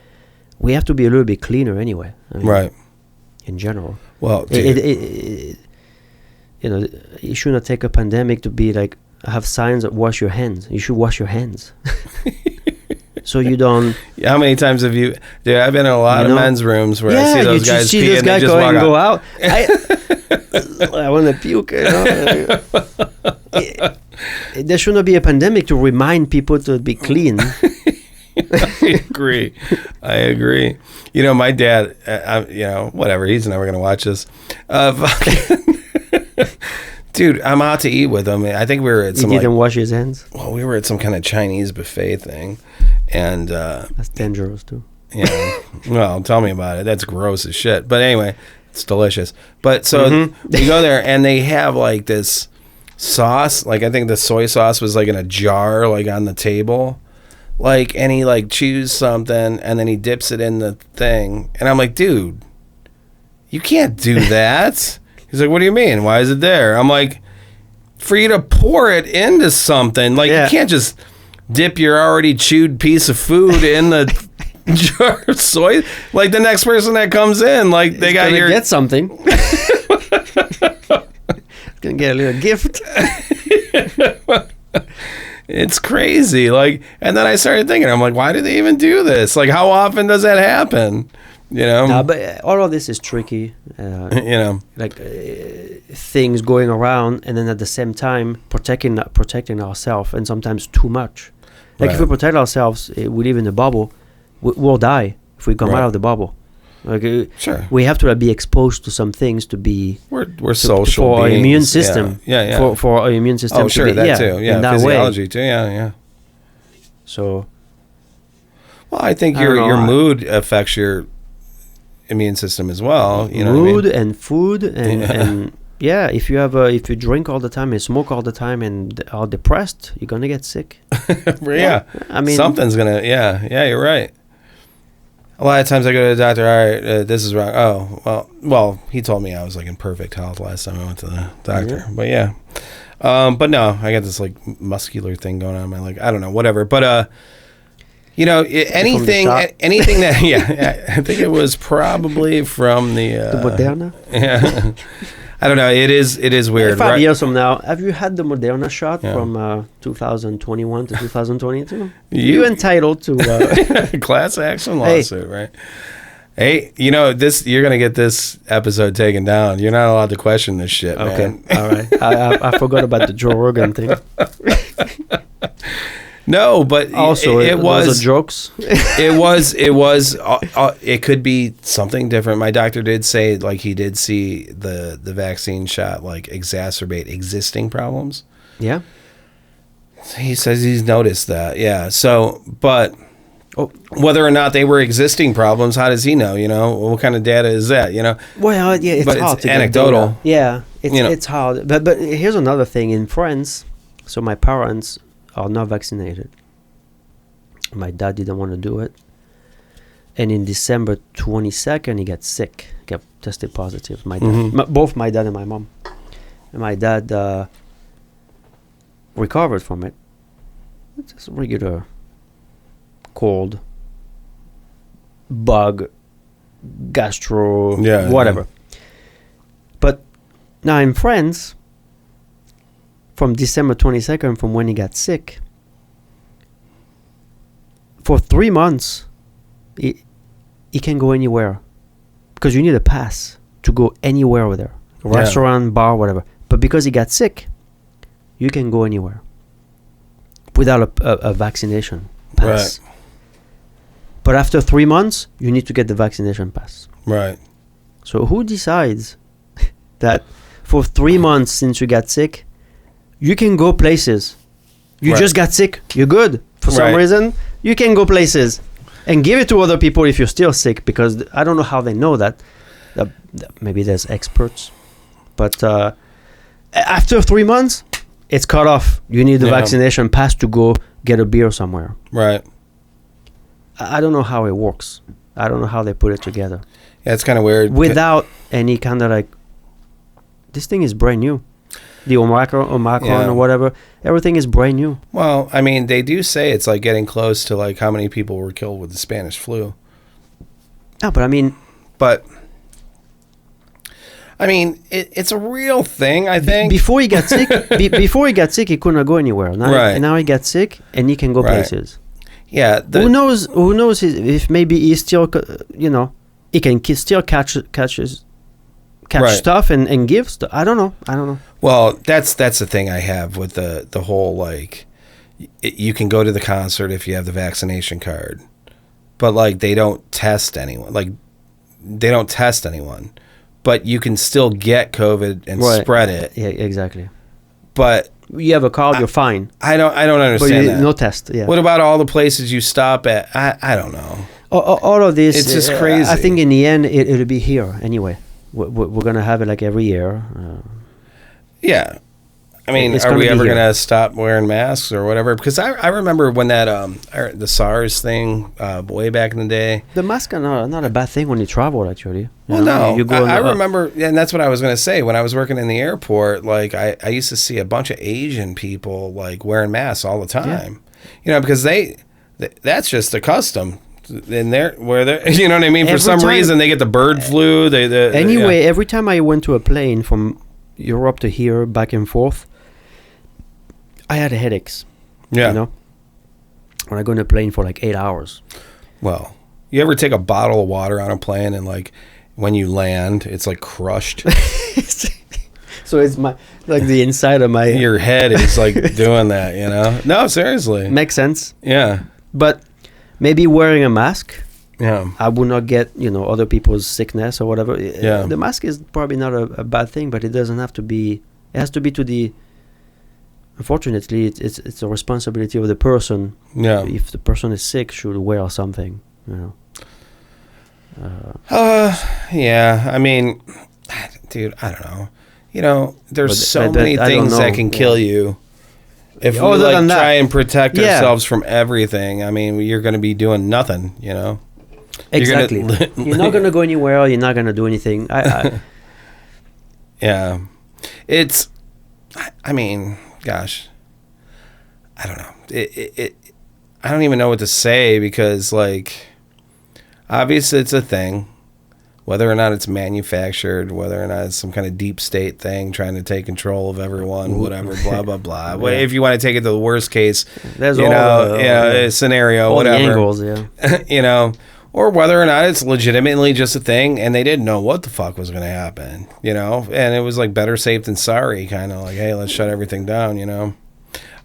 we have to be a little bit cleaner anyway. I mean, right. In general. Well, you should not take a pandemic to be like have signs that wash your hands. You should wash your hands. So you don't. How many times have you? Dude, I've been in a lot of men's rooms where I see those guys pee and they just go out. I want to puke. There should not be a pandemic to remind people to be clean. I agree. My dad. Whatever. He's never gonna watch this. Dude, I'm out to eat with him. I think we were at some. He didn't wash his hands. Well, we were at some kind of Chinese buffet thing, and that's dangerous too. Yeah. Well, tell me about it. That's gross as shit. But anyway, it's delicious. But so we go there, and they have like this sauce. Like I think the soy sauce was like in a jar, like on the table. Like, and he like chews something, and then he dips it in the thing, and I'm like, dude, you can't do that. He's like, what do you mean? Why is it there? I'm like, for you to pour it into something. Like, you can't just dip your already chewed piece of food in the jar of soy. Like, the next person that comes in, like, they got your... get something. Gonna get a little gift. It's crazy. Like, and then I started thinking, I'm like, why do they even do this? Like, how often does that happen? But all of this is tricky. Things going around, and then at the same time protecting ourselves, and sometimes too much. Like if we protect ourselves, we live in a bubble. We'll die if we come out of the bubble. Like sure, we have to be exposed to some things to be. We're social for beings. Our immune system. Yeah. For our immune system. Oh, sure, that too. Yeah, that physiology way. Too. Yeah. So. Well, I think your mood affects your immune system as well. Mood and food and Yeah, if you drink all the time and smoke all the time and are depressed, you're gonna get sick. Yeah. I mean, something's gonna. Yeah, you're right. A lot of times I go to the doctor. All right, this is wrong. Oh, well, he told me I was like in perfect health last time I went to the doctor. Yeah. But yeah, but no, I got this like muscular thing going on in my leg. I don't know, whatever. But anything that I think it was probably from the Moderna. Yeah. I don't know. It is weird. 5 years from now, have you had the Moderna shot Yeah. from 2021 to 2022? You- You're entitled to. Class action lawsuit, right? Hey, you're gonna get this episode taken down. You're not allowed to question this shit, Okay, man. all right. I forgot about the Joe Rogan thing. No, but Also, it was those are jokes. it could be something different. My doctor did say like he did see the vaccine shot like exacerbate existing problems. Yeah. He says he's noticed that. Yeah. So, but Oh, whether or not they were existing problems, how does he know? What kind of data is that? well, yeah, it's But hard it's to get anecdotal. data. Yeah, it's You know. it's hard. But here's another thing in France. So my parents are not vaccinated. My dad didn't want to do it. And in December 22nd, he got sick. Got tested positive. My dad, Mhm. both my dad and my mom. And my dad recovered from it. It's just a regular cold, bug, gastro, Yeah, whatever. But now in France, from December 22nd, from when he got sick, for 3 months, he can go anywhere. Because you need a pass to go anywhere over there. Restaurant, bar, whatever. But because he got sick, you can go anywhere without a vaccination pass. Right. But after 3 months, you need to get the vaccination pass. Right. So who decides that for 3 months since you got sick, you can go places? You Right. just got sick. You're good. For some Right. reason, you can go places and give it to other people if you're still sick, because I don't know how they know that. Maybe there's experts. But after 3 months, it's cut off. You need the Yeah. vaccination pass to go get a beer somewhere. Right. I don't know how it works. I don't know how they put it together. Yeah, it's kind of weird. Without any kind of like, this thing is brand new. The Omicron Yeah. or whatever, everything is brand new. Well, I mean, they do say it's like getting close to like how many people were killed with the Spanish flu. No, but I mean, But it's a real thing. I think before he got sick, he couldn't go anywhere. Now, Right. and now he got sick and he can go Right. places. Yeah. Who knows? Who knows if maybe he still, he can still catch Right. stuff and give stuff. I don't know. Well, that's the thing I have with the whole like, you can go to the concert if you have the vaccination card, but like they don't test anyone. Like they don't test anyone, but you can still get COVID and Right. spread it. Yeah, exactly. But You have a card, you're fine. I don't But understand that. no test. Yeah. What about all the places you stop at? I don't know. All of this, It's just crazy. I think in the end, it'll be here anyway. We're gonna have it like every year. Yeah. I mean, It's are gonna we be ever here. going to stop wearing masks or whatever? Because I remember when that the SARS thing way back in the day. The mask are not a bad thing when you travel, actually. Well, no, you go. I remember, and that's what I was going to say. When I was working in the airport, like I used to see a bunch of Asian people like wearing masks all the time. Because that's just a custom. In there, where they're, you know what I mean. For Every some time- reason, they get the bird flu. Anyway, every time I went to a plane from Europe to here, back and forth, I had headaches. yeah. When I go on a plane for like 8 hours. Well, you ever take a bottle of water on a plane and like when you land, it's like crushed. So it's the inside of my. Your head is like doing that. No, seriously. Makes sense, Yeah. but maybe wearing a mask, Yeah. I would not get other people's sickness or whatever. Yeah. The mask is probably not a bad thing, but it doesn't have to be. It has to be to the. Unfortunately, it's a responsibility of the person. Yeah. If the person is sick, should wear something. Yeah. I mean, dude, I don't know. there's But so many I don't things that know, can kill you. If we Other than that, try and protect yeah. ourselves from everything, I mean, you're going to be doing nothing, Exactly. You're not gonna go anywhere. You're not gonna do anything. Yeah. It's, I mean, gosh, I don't know. I don't even know what to say because, obviously it's a thing. Whether or not it's manufactured, whether or not it's some kind of deep state thing trying to take control of everyone, whatever, blah, blah, blah. Well, if you want to take it to the worst case, There's scenario, all whatever. the angles, yeah. Or whether or not it's legitimately just a thing and they didn't know what the fuck was going to happen, and it was better safe than sorry, kind of hey, let's shut everything down,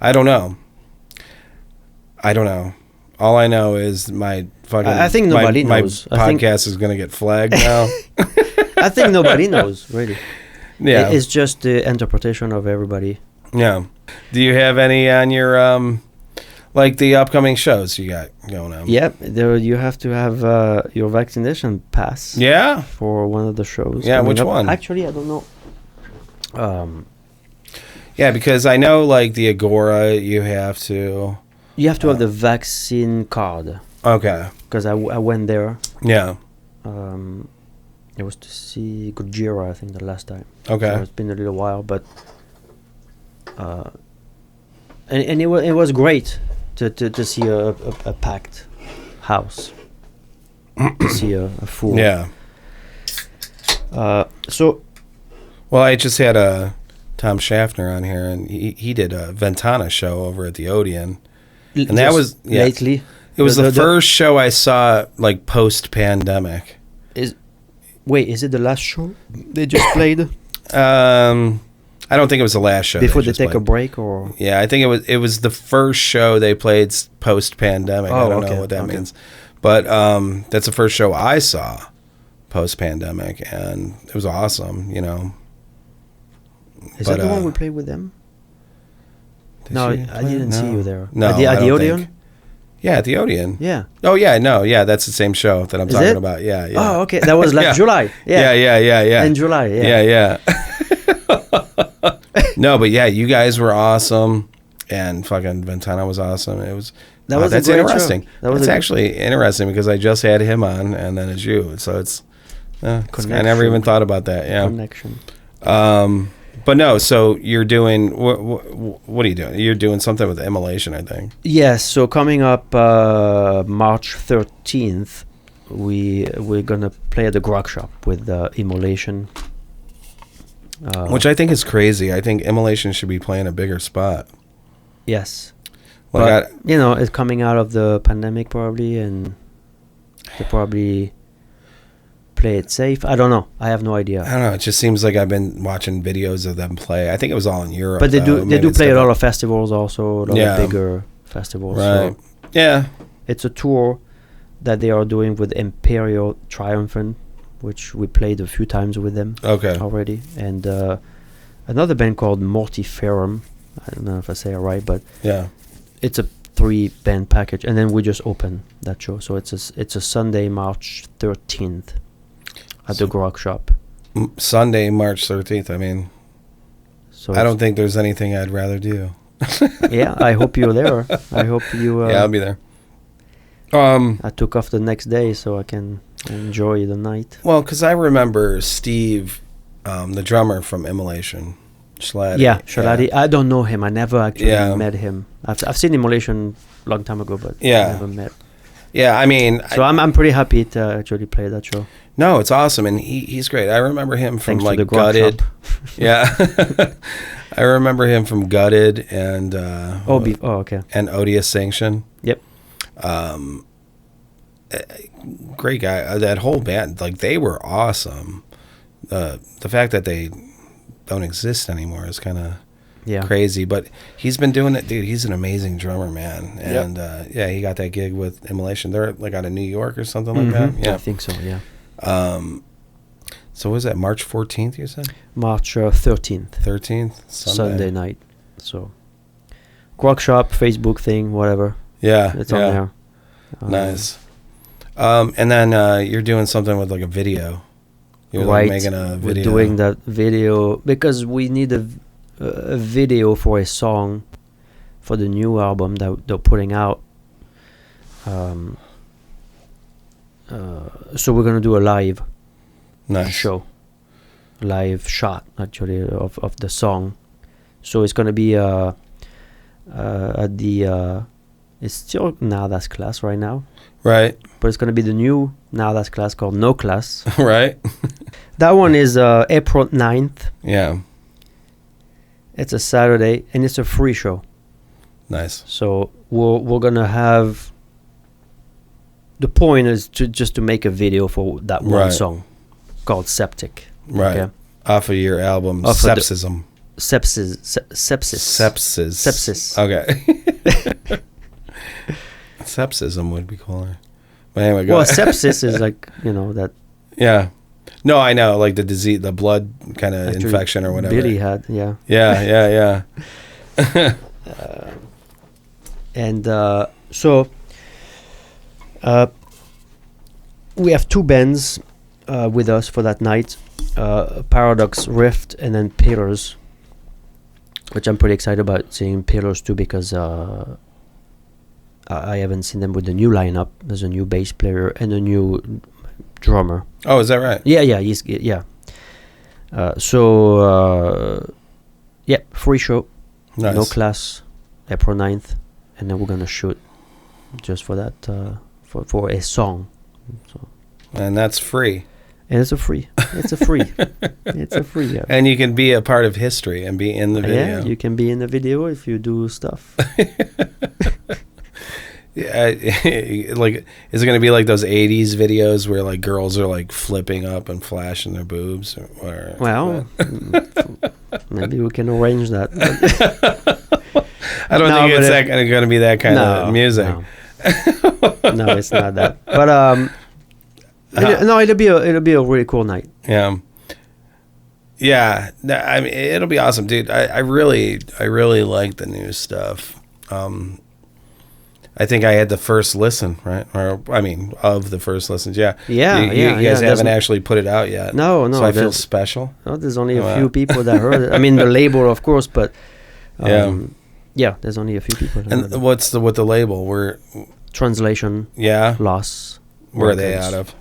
I don't know. All I know is my fucking I think nobody knows. My podcast is going to get flagged now. I think nobody knows, really. Yeah. It's just the interpretation of everybody. Yeah. Do you have any on your the upcoming shows you got going on? Yep, you have to have your vaccination pass. Yeah. For one of the shows. Yeah, which one? Actually, I don't know. Yeah, because I know the Agora, you have to. You have to have the vaccine card. Okay. Because I went there. Yeah. It was to see Gojira, I think, the last time. Okay. So it's been a little while, but and it was great to see a packed house, to see a full. Yeah. So. Well, I just had Tom Schaffner on here, and he did a Ventana show over at the Odeon. And that was lately. It was the first show I saw post-pandemic. Is it the last show they just played? I don't think it was the last show. Before they take a break, or yeah, I think it was the first show they played post-pandemic. I don't know what that means, but that's the first show I saw post-pandemic, and it was awesome. Is that the one we played with them? No, I didn't see you there. No, at the Odeon? Yeah, at the Odeon. Yeah. Oh, yeah, no, yeah, that's the same show that I'm talking about. Yeah, yeah. Oh, okay. That was July. Yeah. Yeah. In July, yeah. Yeah. No, but yeah, you guys were awesome, and fucking Ventana was awesome. That's interesting. That's actually interesting because I just had him on, and then it's you. So it's I never even thought about that. Yeah. Connection. But no, so you're doing, what are you doing? You're doing something with Immolation, I think. Yes, so coming up March 13th, we're going to play at the Grog Shop with Immolation. Which I think is crazy. I think Immolation should be playing a bigger spot. Yes. But, it's coming out of the pandemic probably, and they probably play it safe. I don't know. I have no idea. I don't know. It just seems like I've been watching videos of them play. I think it was all in Europe. But they do play a lot of festivals also, a lot of bigger festivals. Right. So yeah. It's a tour that they are doing with Imperial Triumphant, which we played a few times with them already. And another band called Mortiferum. I don't know if I say it right, but yeah, it's a 3-band package. And then we just open that show. So it's a Sunday, March 13th. At the Grog Shop. Sunday, March 13th. I mean, so I don't think there's anything I'd rather do. Yeah, I hope you're there. I hope you... yeah, I'll be there. I took off the next day so I can enjoy the night. Well, because I remember Steve, the drummer from Immolation, Schlady. Yeah, Schlady. Yeah. I don't know him. I never actually met him. I've seen Immolation a long time ago, but I never met. Yeah, I mean... So I'm pretty happy to actually play that show. No, it's awesome, and he's great. I remember him from Gutted. Yeah. I remember him from Gutted and... okay. And Odious Sanction. Yep. Great guy. That whole band, they were awesome. The fact that they don't exist anymore is kind of... crazy, but he's been doing it, dude. He's an amazing drummer, man. And he got that gig with Immolation. They're out of New York or something like that. Yeah, I think so. Yeah. So was that March 14th? You said March 13th. 13th, Sunday night. So, Grog Shop, Facebook thing, whatever. Yeah, it's on there. Nice. And then you're doing something with a video. You're right. like making a video. We're doing that video because we need a video for a song for the new album that they're putting out. So we're gonna do a live show, live shot actually of the song. So it's gonna be at the it's still Nada's class right now, right? But it's gonna be the new Nada's class called No Class. Right. That one is April 9th. Yeah. It's a Saturday and it's a free show. Nice. So we're gonna have. The point is to make a video for that one song called Septic. Right. Okay? Off of your album, Sepsism. Sepsis. Okay. Sepsism would be cooler. But anyway, go ahead. Sepsis is like, that. Yeah. No, I know, like the disease, the blood kind of infection or whatever. Billy had, yeah. Yeah. So we have two bands with us for that night, Paradox Rift and then Pillars, which I'm pretty excited about seeing Pillars too because I haven't seen them with the new lineup. There's a new bass player and a new drummer. Oh, is that right? Yeah. Free show. Nice. No Class, April 9th, and then we're gonna shoot just for that for a song. So. And that's free. And it's a free. It's a free. Yeah. And you can be a part of history and be in the video. Yeah, you can be in the video if you do stuff. Yeah, like, is it going to be like those 80s videos where like girls are like flipping up and flashing their boobs? Well, maybe we can arrange that. I don't think it's going to be that kind of music. No, it's not that. But it'll be a really cool night. Yeah. I mean, it'll be awesome, dude. I really like the new stuff. I think I had the first listen, right? Of the first listens, yeah. Yeah, you guys haven't actually put it out yet. No. So I feel special. No, there's only a few people that heard it. I mean, the label, of course, but there's only a few people. That heard it. What's with the label? Translation. Yeah. Loss. Where are they out of?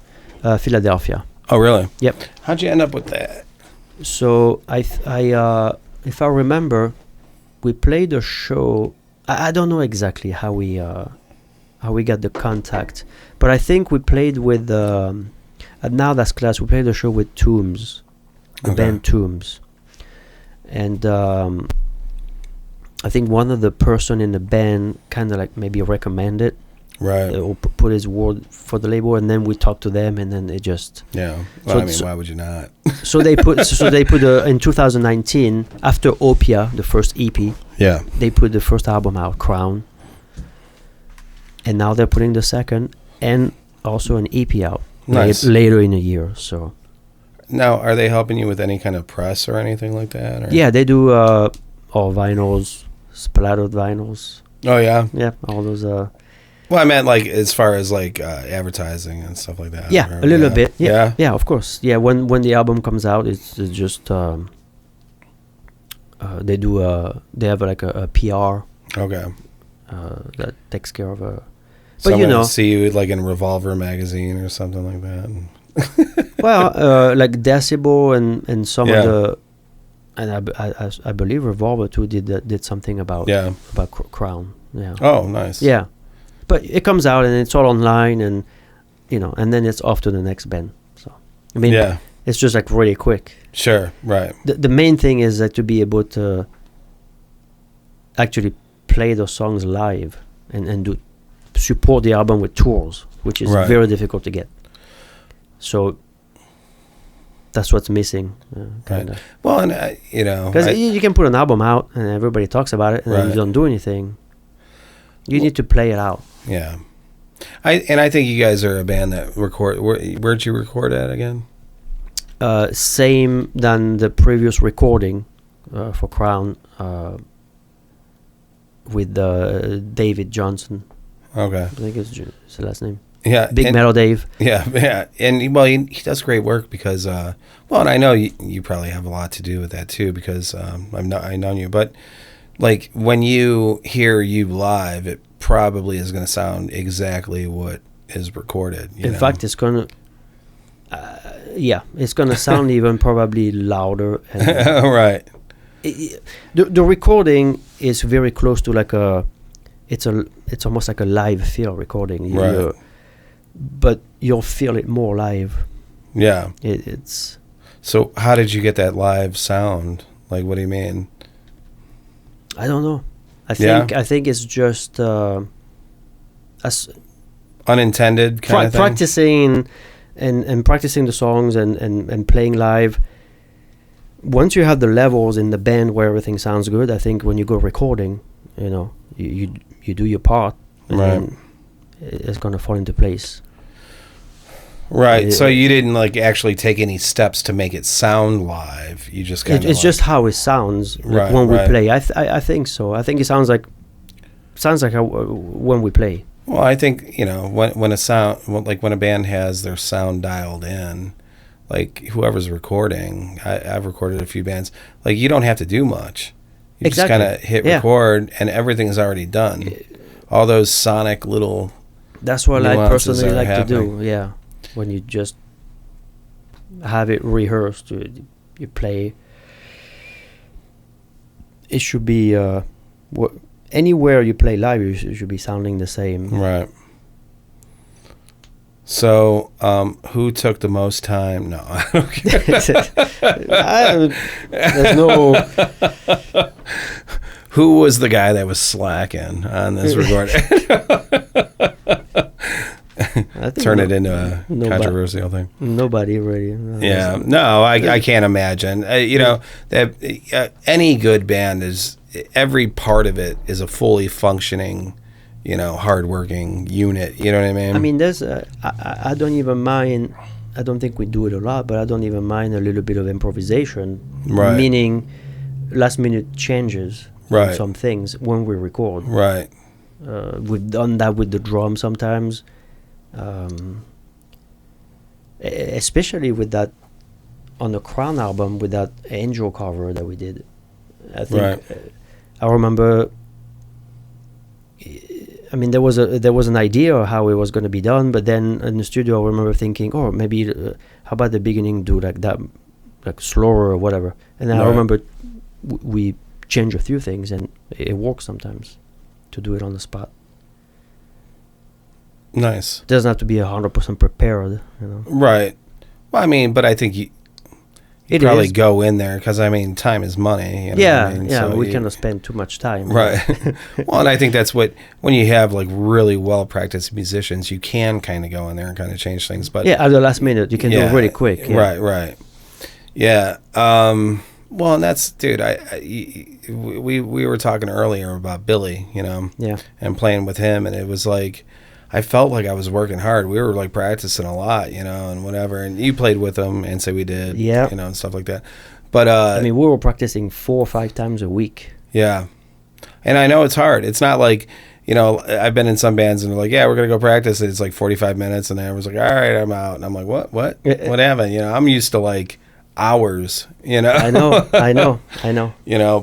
Philadelphia. Oh, really? Yep. How'd you end up with that? So if I remember, we played a show. I don't know exactly how we got the contact, but I think we played with at Nada's class. We played a show with Tombs, the band Tombs, and I think one of the person in the band kind of like maybe recommended, right, or put his word for the label, and then we talked to them, and then it just Well, why would you not? So they put in 2019 after Opia, the first EP. Yeah. They put the first album out, Crown. And now they're putting the second and also an EP out later in the year. So now, are they helping you with any kind of press or anything like that? Or? Yeah, they do all vinyls, splattered vinyls. Oh yeah. Yeah, all those. Well, I meant like as far as like advertising and stuff like that. Yeah, a little bit. Yeah, of course. Yeah, when the album comes out, it's just they have like a PR. Okay. That takes care of a. But see you like in Revolver magazine or something like that. Well, like Decibel and some of the, and I believe Revolver too did something about Crown. Yeah. Oh, nice. Yeah, but it comes out and it's all online and and then it's off to the next band. So I mean, it's just like really quick. Sure. Right. The main thing is that to be able to actually play those songs live and support the album with tours, which is very difficult to get. So that's what's missing. Right. Well, and because you can put an album out and everybody talks about it, and then you don't do anything. You need to play it out. Yeah, I think you guys are a band that record. Where'd you record at again? Same than the previous recording for Crown with David Johnson. Okay. I think it's the last name. Yeah, Big Metal Dave. Yeah, and well, he does great work because, and I know you probably have a lot to do with that too because I know you, but like when you hear you live, it probably is going to sound exactly what is recorded. In fact, it's gonna, it's gonna sound even probably louder. And right. The recording is very close to like it's almost like a live feel recording. Right. But you'll feel it more live. Yeah. It's. So how did you get that live sound? Like, what do you mean? I don't know. I think it's just unintended kind of thing? Practicing and practicing the songs and playing live. Once you have the levels in the band where everything sounds good, I think when you go recording, you do your part, and then it's gonna fall into place. Right. So you didn't like actually take any steps to make it sound live. You just kind of. It's just how it sounds when we play. I think so. I think it sounds like how when we play. Well, I think when a band has their sound dialed in, like whoever's recording, I've recorded a few bands. Like you don't have to do much. You just kind of hit record, and everything's already done. All those sonic little. That's what I personally like happening. to do. Yeah, when you just have it rehearsed, you play. It should be anywhere you play live, you should be sounding the same. Right. So, who took the most time? No, I don't care. There's no. Who was the guy that was slacking on this recording? Turn it into a controversial thing. Nobody really. Yeah. No, I can't imagine. That any good band is, every part of it is a fully functioning, hardworking unit. You know what I mean? I mean, there's. I don't even mind. I don't think we do it a lot, but I don't even mind a little bit of improvisation. Right. Meaning, last minute changes. Right. Some things when we record. Right. We've done that with the drum sometimes. Especially with that on the Crown album with that Angel cover that we did. I think I remember. I mean, there was an idea of how it was going to be done, but then in the studio, I remember thinking, "Oh, maybe how about the beginning do like that, like slower or whatever." And then I remember we change a few things, and it works sometimes to do it on the spot. Nice. It doesn't have to be 100% prepared, Right. Well, I mean, but I think you probably go in there because, I mean, time is money. So we cannot spend too much time. Right. Well, and I think that's when you have like really well-practiced musicians, you can kind of go in there and kind of change things. But at the last minute, you can do it really quick. Yeah. Right. Yeah. Well, and that's, dude, we were talking earlier about Billy, and playing with him, and it was like, I felt like I was working hard. We were like practicing a lot, and whatever. And you played with them, and so we did, and stuff like that. But I mean, we were practicing 4 or 5 times a week. Yeah, and I know it's hard. It's not like, I've been in some bands and they're like, yeah, we're gonna go practice. It's like 45 minutes, and then everyone's like, all right, I'm out, and I'm like, what happened? I'm used to like hours. I know.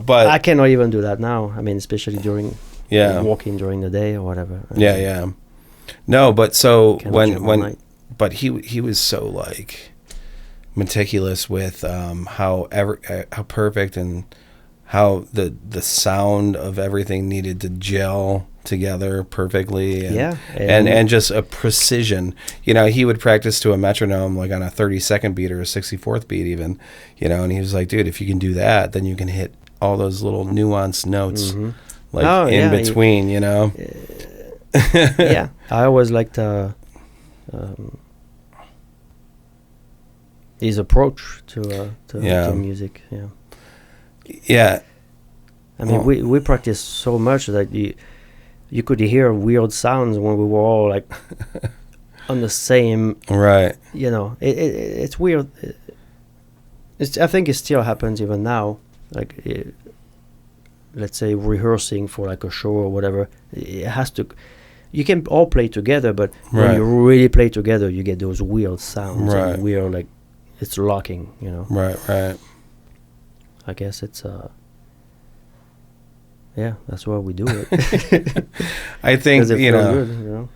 But I cannot even do that now. I mean, especially during walking during the day or whatever. Yeah. No, but so but he was so like meticulous with how perfect and how the sound of everything needed to gel together perfectly, and just a precision. He would practice to a metronome like on a 32nd beat or a 64th beat even, and he was like, dude, if you can do that, then you can hit all those little nuanced notes in between, Yeah, I always liked his approach to music. Yeah. I mean, we practiced so much that you could hear weird sounds when we were all like on the same. Right. It's weird. I think it still happens even now. Like, let's say rehearsing for like a show or whatever, it has to. you can all play together, but when Right. you really play together, you get those weird sounds Right. and weird, like, it's locking, you know. Right. I guess it's yeah, that's why we do it. I think 'Cause it you feels know. good,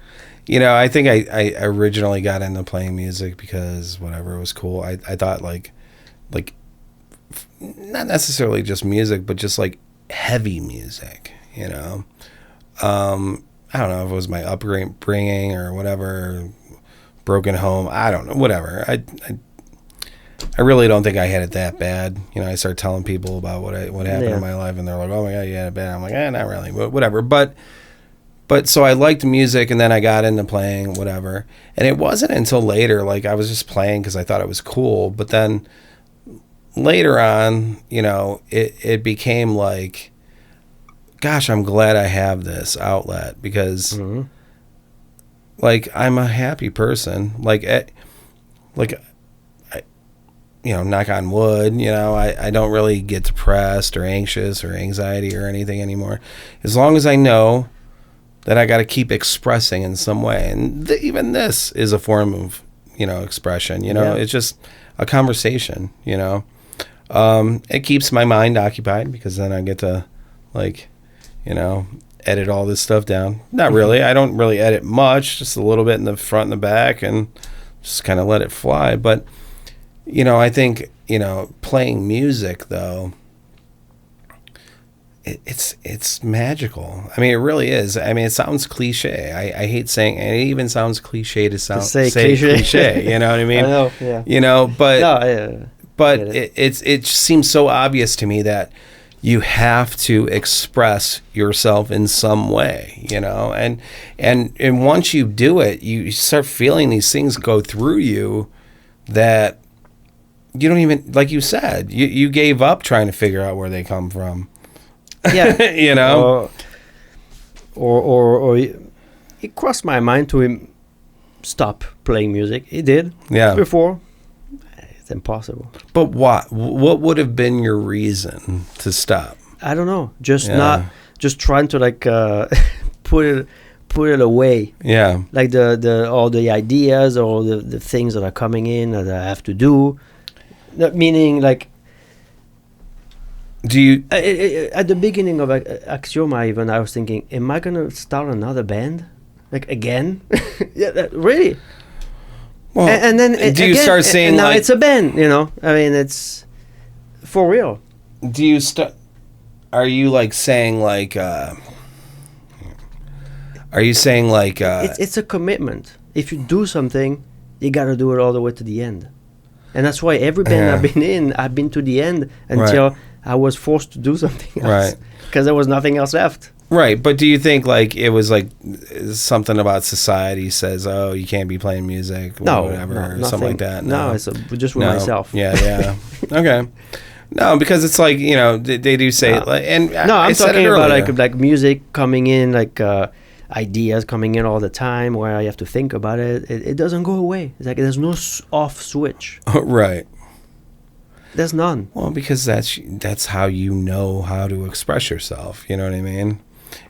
you know. I think I originally got into playing music because whatever, it was cool. I thought like not necessarily just music, but just like heavy music, you know. I don't know if it was my upbringing or whatever, broken home. I don't know, whatever. I really don't think I had it that bad. You know, I started telling people about what happened Yeah. in my life, and they're like, "Oh my God, you had it bad." I'm like, not really, but whatever. But so I liked music, and then I got into playing whatever. And it wasn't until later, like I was just playing because I thought it was cool. But then later on, you know, it became like, gosh, I'm glad I have this outlet because, like, I'm a happy person. Like, you know, knock on wood, you know, I don't really get depressed or anxious or anxiety or anything anymore. As long as I know that I got to keep expressing in some way. And even this is a form of, you know, expression, you know, it's just a conversation, you know. It keeps my mind occupied because then I get to, like, you know, edit all this stuff down. Not really. I don't really edit much, just a little bit in the front and the back and just kind of let it fly. But, you know, I think, you know, playing music, though, it's magical. I mean, it really is. I mean, it sounds cliche. I hate saying, and it even sounds cliche to say cliche. You know what I mean? I know, yeah. You know, but No, but it seems so obvious to me that you have to express yourself in some way, you know, and once you do it, you start feeling these things go through you that you don't even, like you said, you gave up trying to figure out where they come from. Yeah. You know, or it crossed my mind to him stop playing music. He did. Yeah. Before. It's impossible. But what would have been your reason to stop? I don't know. Just trying to like put it away. Yeah. Like the all the ideas or the things that are coming in that I have to do. That meaning like. Do you at the beginning of Axioma even I was thinking, am I gonna start another band, like again? Yeah, really. Well, and then do you start saying and now like, it's a band? You know, I mean, it's for real. do you are you like saying like It's a commitment. If you do something, you gotta do it all the way to the end, and that's why every band I've been in, I've been to the end until I was forced to do something else, because there was nothing else left. Right, but do you think like it was like something about society says, oh, you can't be playing music, or No, whatever, or nothing. something like that? No, it's just with myself. Yeah. Okay. No, because it's like, you know, they do say like, and no, I I'm said talking it about earlier. like music coming in, like ideas coming in all the time, where I have to think about it. It doesn't go away. It's like there's no off switch. Right. There's none. Well, because that's how you know how to express yourself. You know what I mean?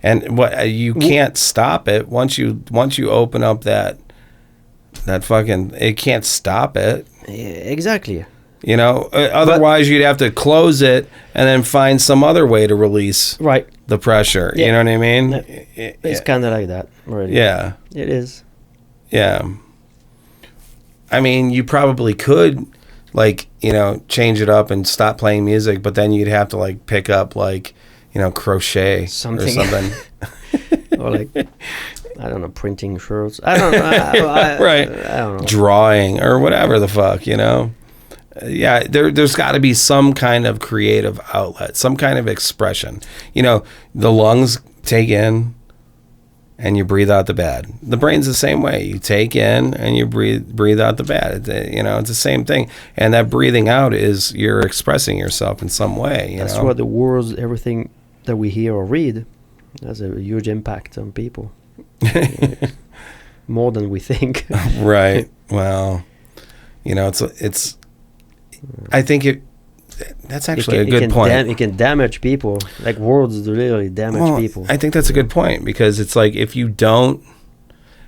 And what you can't stop it once you open up that fucking, it can't stop it. Exactly. You know, otherwise you'd have to close it and then find some other way to release the pressure. Yeah. You know what I mean? It's kind of like that, really. Yeah. It is. Yeah. I mean, you probably could, like, you know, change it up and stop playing music, but then you'd have to, like, pick up, like, you know, crochet or something. Or, like, I don't know, printing shirts. I don't know. Right. I don't know. Drawing or whatever the fuck, you know? Yeah, there's got to be some kind of creative outlet, some kind of expression. You know, the lungs take in and you breathe out the bad. The brain's the same way. You take in and you breathe out the bad. You know, it's the same thing. And that breathing out is you're expressing yourself in some way. That's why the words, everything that we hear or read, has a huge impact on people. More than we think. Right. Well, you know, it's. I think That's actually a good point. It can damage people. Like words literally damage people. I think that's a good point, because it's like if you don't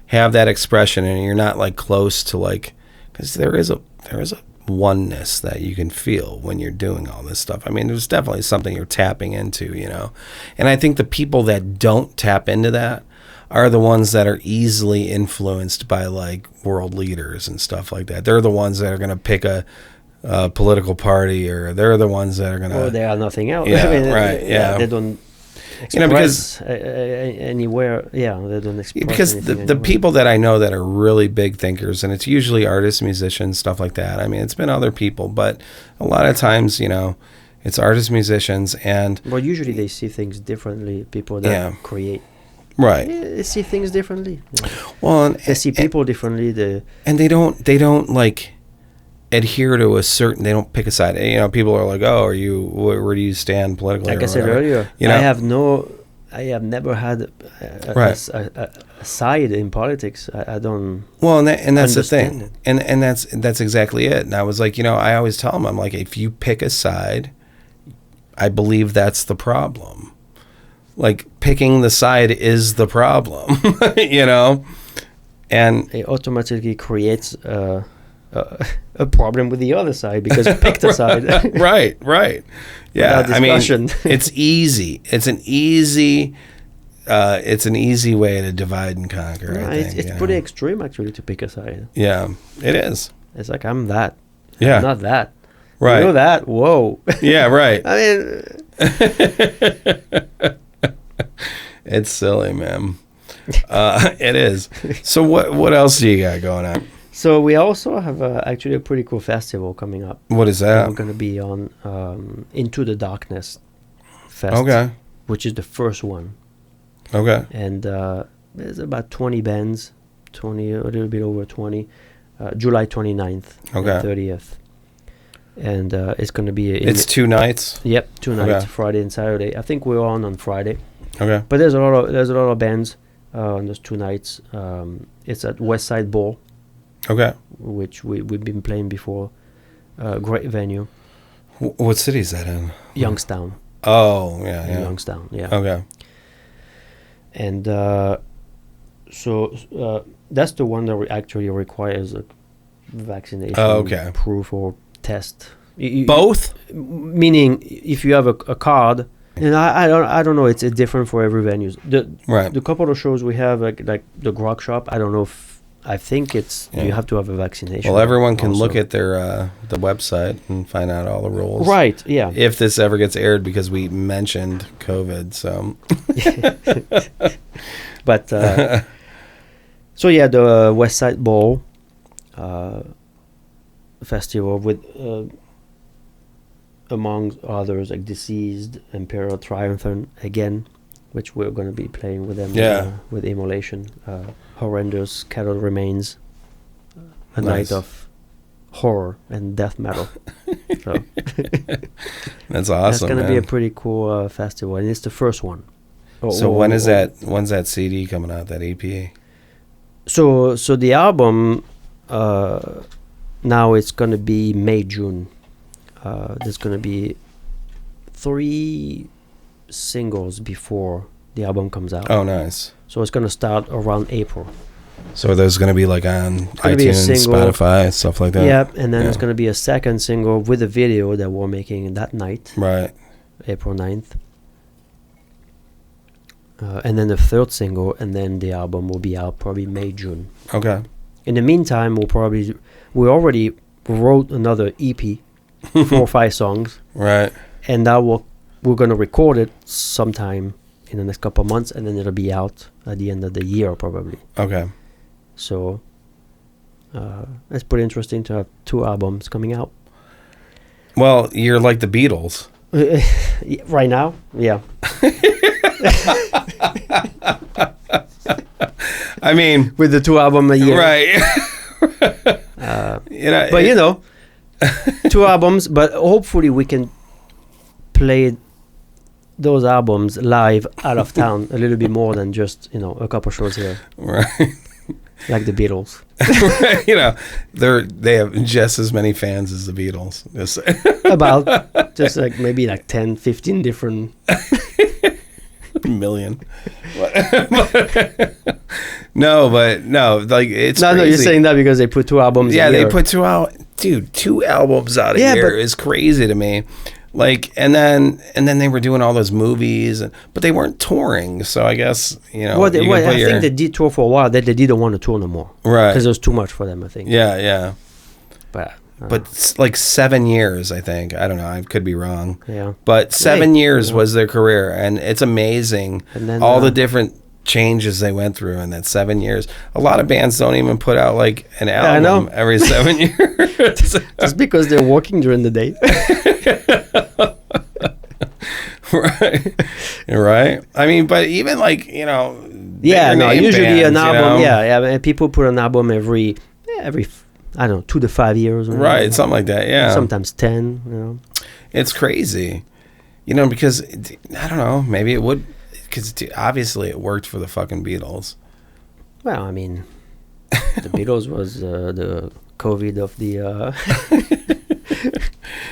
have that expression and you're not like close to like, because there is a oneness that you can feel when you're doing all this stuff. I mean, there's definitely something you're tapping into, you know. And I think the people that don't tap into that are the ones that are easily influenced by like world leaders and stuff like that. They're the ones that are going to pick a political party, or they're the ones that are going to... Or they are nothing else. Yeah, I mean, right, yeah. They don't express, you know, because anywhere. Yeah, they don't express because the people that I know that are really big thinkers, and it's usually artists, musicians, stuff like that. I mean, it's been other people, but a lot of times, you know, it's artists, musicians, and... Well, usually they see things differently, people that create. Right. They see things differently. Yeah. Well, and, they see people differently. And they don't like adhere to a certain... They don't pick a side. You know, people are like, oh, where do you stand politically? Like I said earlier, you know? I have never had a side in politics. I don't. Well, and that's the thing, it. and that's exactly it. And I was like, you know, I always tell them, I'm like, if you pick a side, I believe that's the problem. Like, picking the side is the problem, you know, and it automatically creates a problem with the other side because you picked a side. right. Yeah, I mean, it's easy. It's an easy way to divide and conquer. No, I think, it's pretty extreme actually to pick a side. Yeah, it is. It's like, I'm that. Yeah, I'm not that. Right. You know that? Whoa. Yeah, right. I mean, it's silly, man. It is. So what else do you got going on? So we also have actually a pretty cool festival coming up. What is that? We're going to be on Into the Darkness Fest. Okay. Which is the first one. Okay. And there's about 20 bands, a little bit over 20. July 29th and 30th. And it's going to be... It's 2 nights? Yep, 2 nights, Friday and Saturday. I think we're on Friday. Okay. But there's a lot of bands on those 2 nights. It's at Westside Bowl. Okay. Which we've been playing before. Great venue. What city is that in? Youngstown. Oh, yeah. Youngstown, yeah. Okay. And so that's the one that actually requires a vaccination proof or test. Both? Meaning, if you have a card, and I don't know, it's different for every venue. The couple of shows we have, like the Grog Shop, I don't know if I think it's you have to have a vaccination. Well, everyone can look at their the website and find out all the rules. Right, yeah. If this ever gets aired, because we mentioned COVID, so. But, so yeah, the Westside Bowl festival with, among others, like Deceased, Imperial Triumphant, again, which we're going to be playing with them with Immolation. Horrendous Cattle Remains, a night of horror and death metal. So that's awesome. That's going to be a pretty cool festival, and it's the first one. So when's that CD coming out? That EP? So the album now it's going to be May-June. There's going to be 3 singles before the album comes out. Oh, nice. So it's going to start around April. So there's going to be like on iTunes, Spotify, stuff like that? Yep, and then there's going to be a second single with a video that we're making that night. Right. April 9th. And then the third single, and then the album will be out probably May, June. Okay. In the meantime, we already wrote another EP, 4 or 5 songs. Right. And now we're going to record it sometime in the next couple of months, and then it'll be out at the end of the year probably. Okay. So it's pretty interesting to have 2 albums coming out. Well, you're like the Beatles. Right now, yeah. I mean, with the 2 albums a year, right? But 2 albums. But hopefully, we can play those albums live out of town a little bit more than just a couple shows here. Right. Like the Beatles. You know, they have just as many fans as the Beatles. About just like maybe like 10, 15 different million. No, like it's no, crazy. no, you're saying that because they put 2 albums. Yeah, a year. they put 2 out. Dude, 2 albums out a Yeah, year but- is crazy to me. Like, and then they were doing all those movies, but they weren't touring. So I guess, you know, Well, you can I put think they did tour for a while. They didn't want to tour no more. Right. Because it was too much for them, I think. Yeah. But Like 7 years, I think. I don't know. I could be wrong. yeah. But 7 Hey, years was their career, and it's amazing And then, all the different changes they went through in that 7 years. A lot of bands don't even put out like an I know. album every 7 years. Just because they're working during the day. Right. I mean, but even like, you know, Yeah, bigger no, name usually bands, an album, you know? yeah, and people put an album every, I don't know, 2 to 5 years. Or Right, something like that, yeah. Sometimes 10, you know. It's crazy. You know, because, I don't know, maybe it would, because obviously it worked for the fucking Beatles. Well, I mean, the Beatles was the COVID of the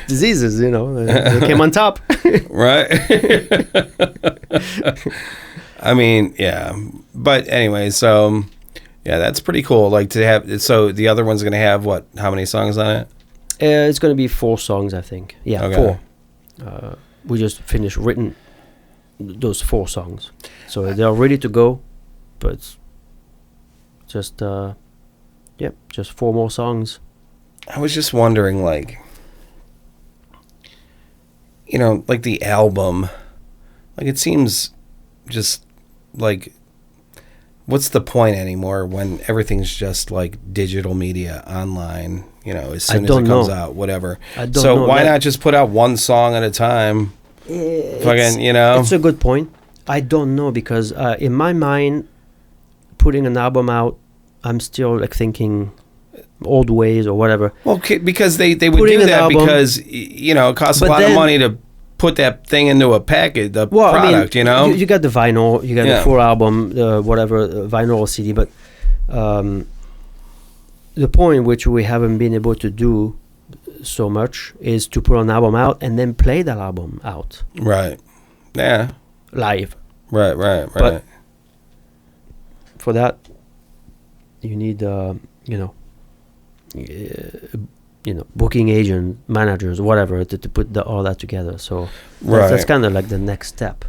diseases, you know. They came on top. Right? I mean, yeah. But anyway, so, yeah, that's pretty cool. Like to have, so the other one's going to have what? How many songs on it? It's going to be 4 songs, I think. Yeah, Okay. 4. We just finished written those 4 songs. So they're ready to go, but it's just, just 4 more songs. I was just wondering, like, you know, like the album, like it seems just like, what's the point anymore when everything's just like digital media online, you know, as soon as it comes out, whatever. So why not just put out 1 song at a time? Fucking, you know? It's a good point. I don't know because in my mind, putting an album out, I'm still like thinking old ways or whatever. Well, because they would Putting do an that album, because, you know, it costs a but lot of then- money to put that thing into a package, the Well, product, I mean, you know? you got the vinyl, you got Yeah. the full album, whatever, vinyl or CD, but the point which we haven't been able to do so much is to put an album out and then play that album out Right. Yeah. live. Right. But for that, you need, booking agent, managers, whatever, to put all that together. So that's Right. kind of like the next step.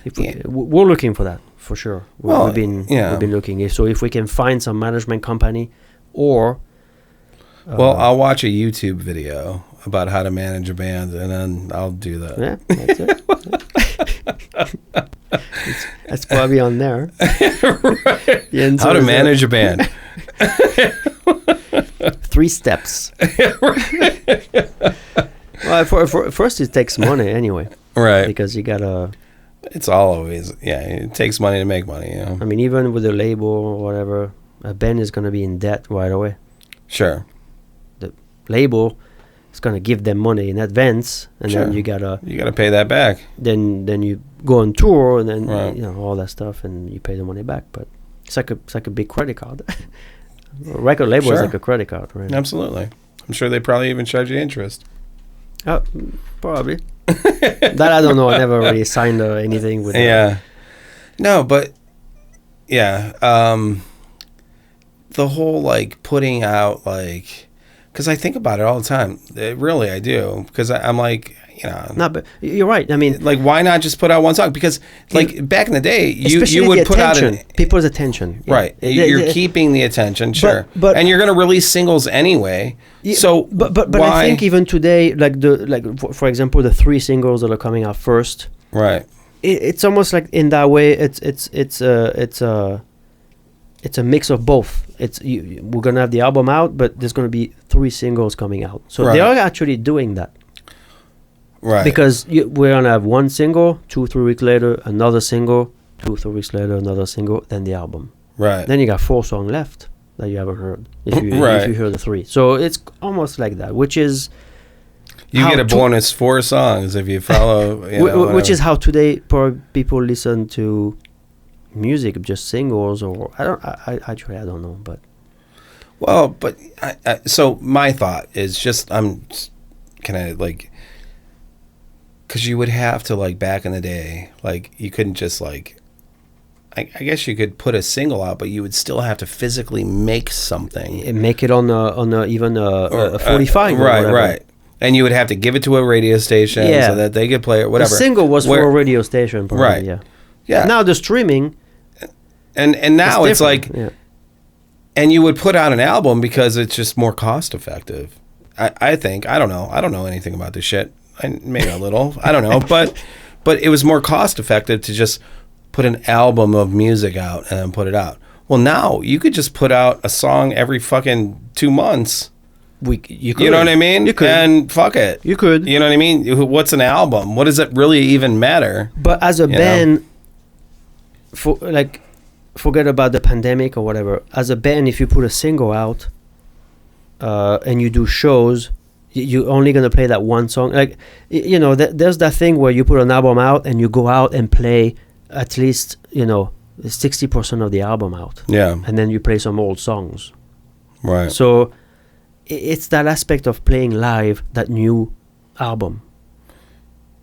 If Yeah. we're looking for that for sure. Well, We've been yeah. looking. So if we can find some management company, or Well, I'll watch a YouTube video about how to manage a band, and then I'll do that. yeah, that's it. That's probably on there. Right. The answer How to is manage a band. 3 steps. Well, for first it takes money anyway, Right. because you gotta. It's always, yeah, it takes money to make money, you know? I mean, even with a label or whatever, a band is gonna be in debt right away. Sure. The label is gonna give them money in advance, and Sure. then you gotta pay that back. then you go on tour, and then Right. all that stuff, and you pay the money back. But it's like a big credit card. A record label is Sure. like a credit card, right? Absolutely. I'm sure they probably even charge you interest. Probably. That I don't know. I never really signed anything with. Yeah. No, but yeah, the whole like putting out like, because I think about it all the time. Really, I do, because I'm like, you know, No, but you're right. I mean, like why not just put out 1 song? Because like back in the day, you especially would the put out attention, people's attention. Yeah. right. You're keeping the attention, sure, but- and you're going to release singles anyway. Yeah, So, but why? I think even today, like for example, the 3 singles that are coming out first, Right. it's almost like in that way, it's a mix of both. We're gonna have the album out, but there's gonna be 3 singles coming out. So Right. they are actually doing that. Right. Because we're gonna have 1 single, 2-3 weeks later, another single, 2-3 weeks later, another single, then the album. Right. Then you got 4 songs left that you haven't heard. If you Right. if you hear the 3, so it's almost like that, which is You how get a to- bonus 4 songs if you follow. You know, which whatever. is how today people listen to music, just singles, or I actually I don't know, but Well, but so my thought is just I'm kind of like, because you would have to, like, back in the day, like, you couldn't just, like, I guess you could put a single out, but you would still have to physically make something. and make it on even a 45. or Right, whatever. right. And you would have to give it to a radio station Yeah. so that they could play it, whatever. The single was for a radio station, probably, Right. yeah. Yeah. Now the streaming, and now it's like, different, and you would put out an album because it's just more cost effective. I think. I don't know anything about this shit. Maybe a little. I don't know. But it was more cost effective to just put an album of music out and then put it out. Well, now you could just put out a song every fucking 2 months. you could. You know what I mean? You could. And fuck it. You could. You know what I mean? What's an album? What does it really even matter? But as a You band, forget about the pandemic or whatever. As a band, if you put a single out and you do shows, you're only going to play that one song. Like, there's that thing where you put an album out and you go out and play at least, 60% of the album out. Yeah. And then you play some old songs. Right. So it's that aspect of playing live, that new album.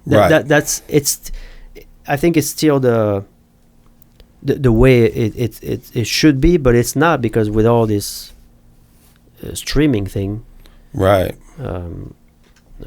Right. I think it's still the way it should be, but it's not, because with all this streaming thing, Right.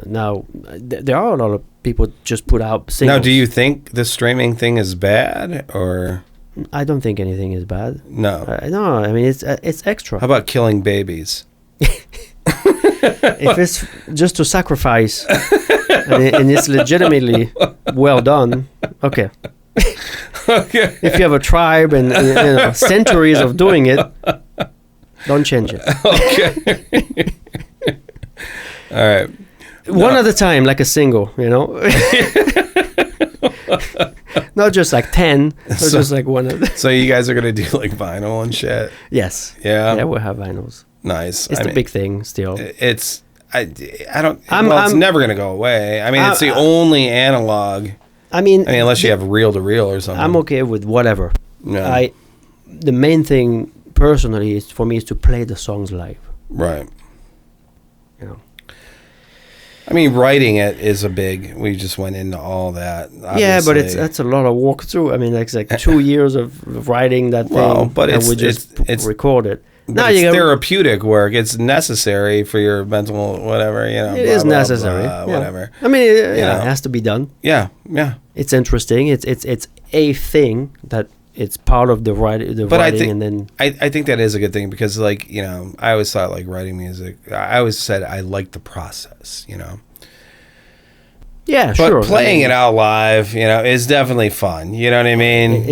now there are a lot of people just put out singles. Now, do you think the streaming thing is bad, or I don't think anything is bad. no? No, I mean it's extra. How about killing babies? If it's just to sacrifice and it's legitimately well done, okay. Okay. If you have a tribe and centuries of doing it, don't change it. Okay. All right. One at a time, like a single, Not just like 10, so just like one at a So you guys are gonna do like vinyl and shit? Yes. Yeah. Yeah, we'll have vinyls. Nice. It's the big thing still. It's I don't. I'm it's never gonna go away. I mean, it's the only analog. I mean, unless you have reel to reel or something. I'm okay with whatever. Yeah. The main thing personally is for me is to play the songs live. Right. I mean, writing it is we just went into all that. Obviously. Yeah, but that's a lot of walk through. I mean, it's like 2 years of writing that thing. Well, but and we just record it. No, it's therapeutic work. It's necessary for your mental whatever. It is necessary. Whatever. I mean, it has to be done. Yeah, yeah. It's interesting. It's a thing that it's part of the writing. But writing, I think that is a good thing, because I always thought, like, writing music. I always said I like the process. Yeah, but sure. playing it out live, is definitely fun. You know what I mean?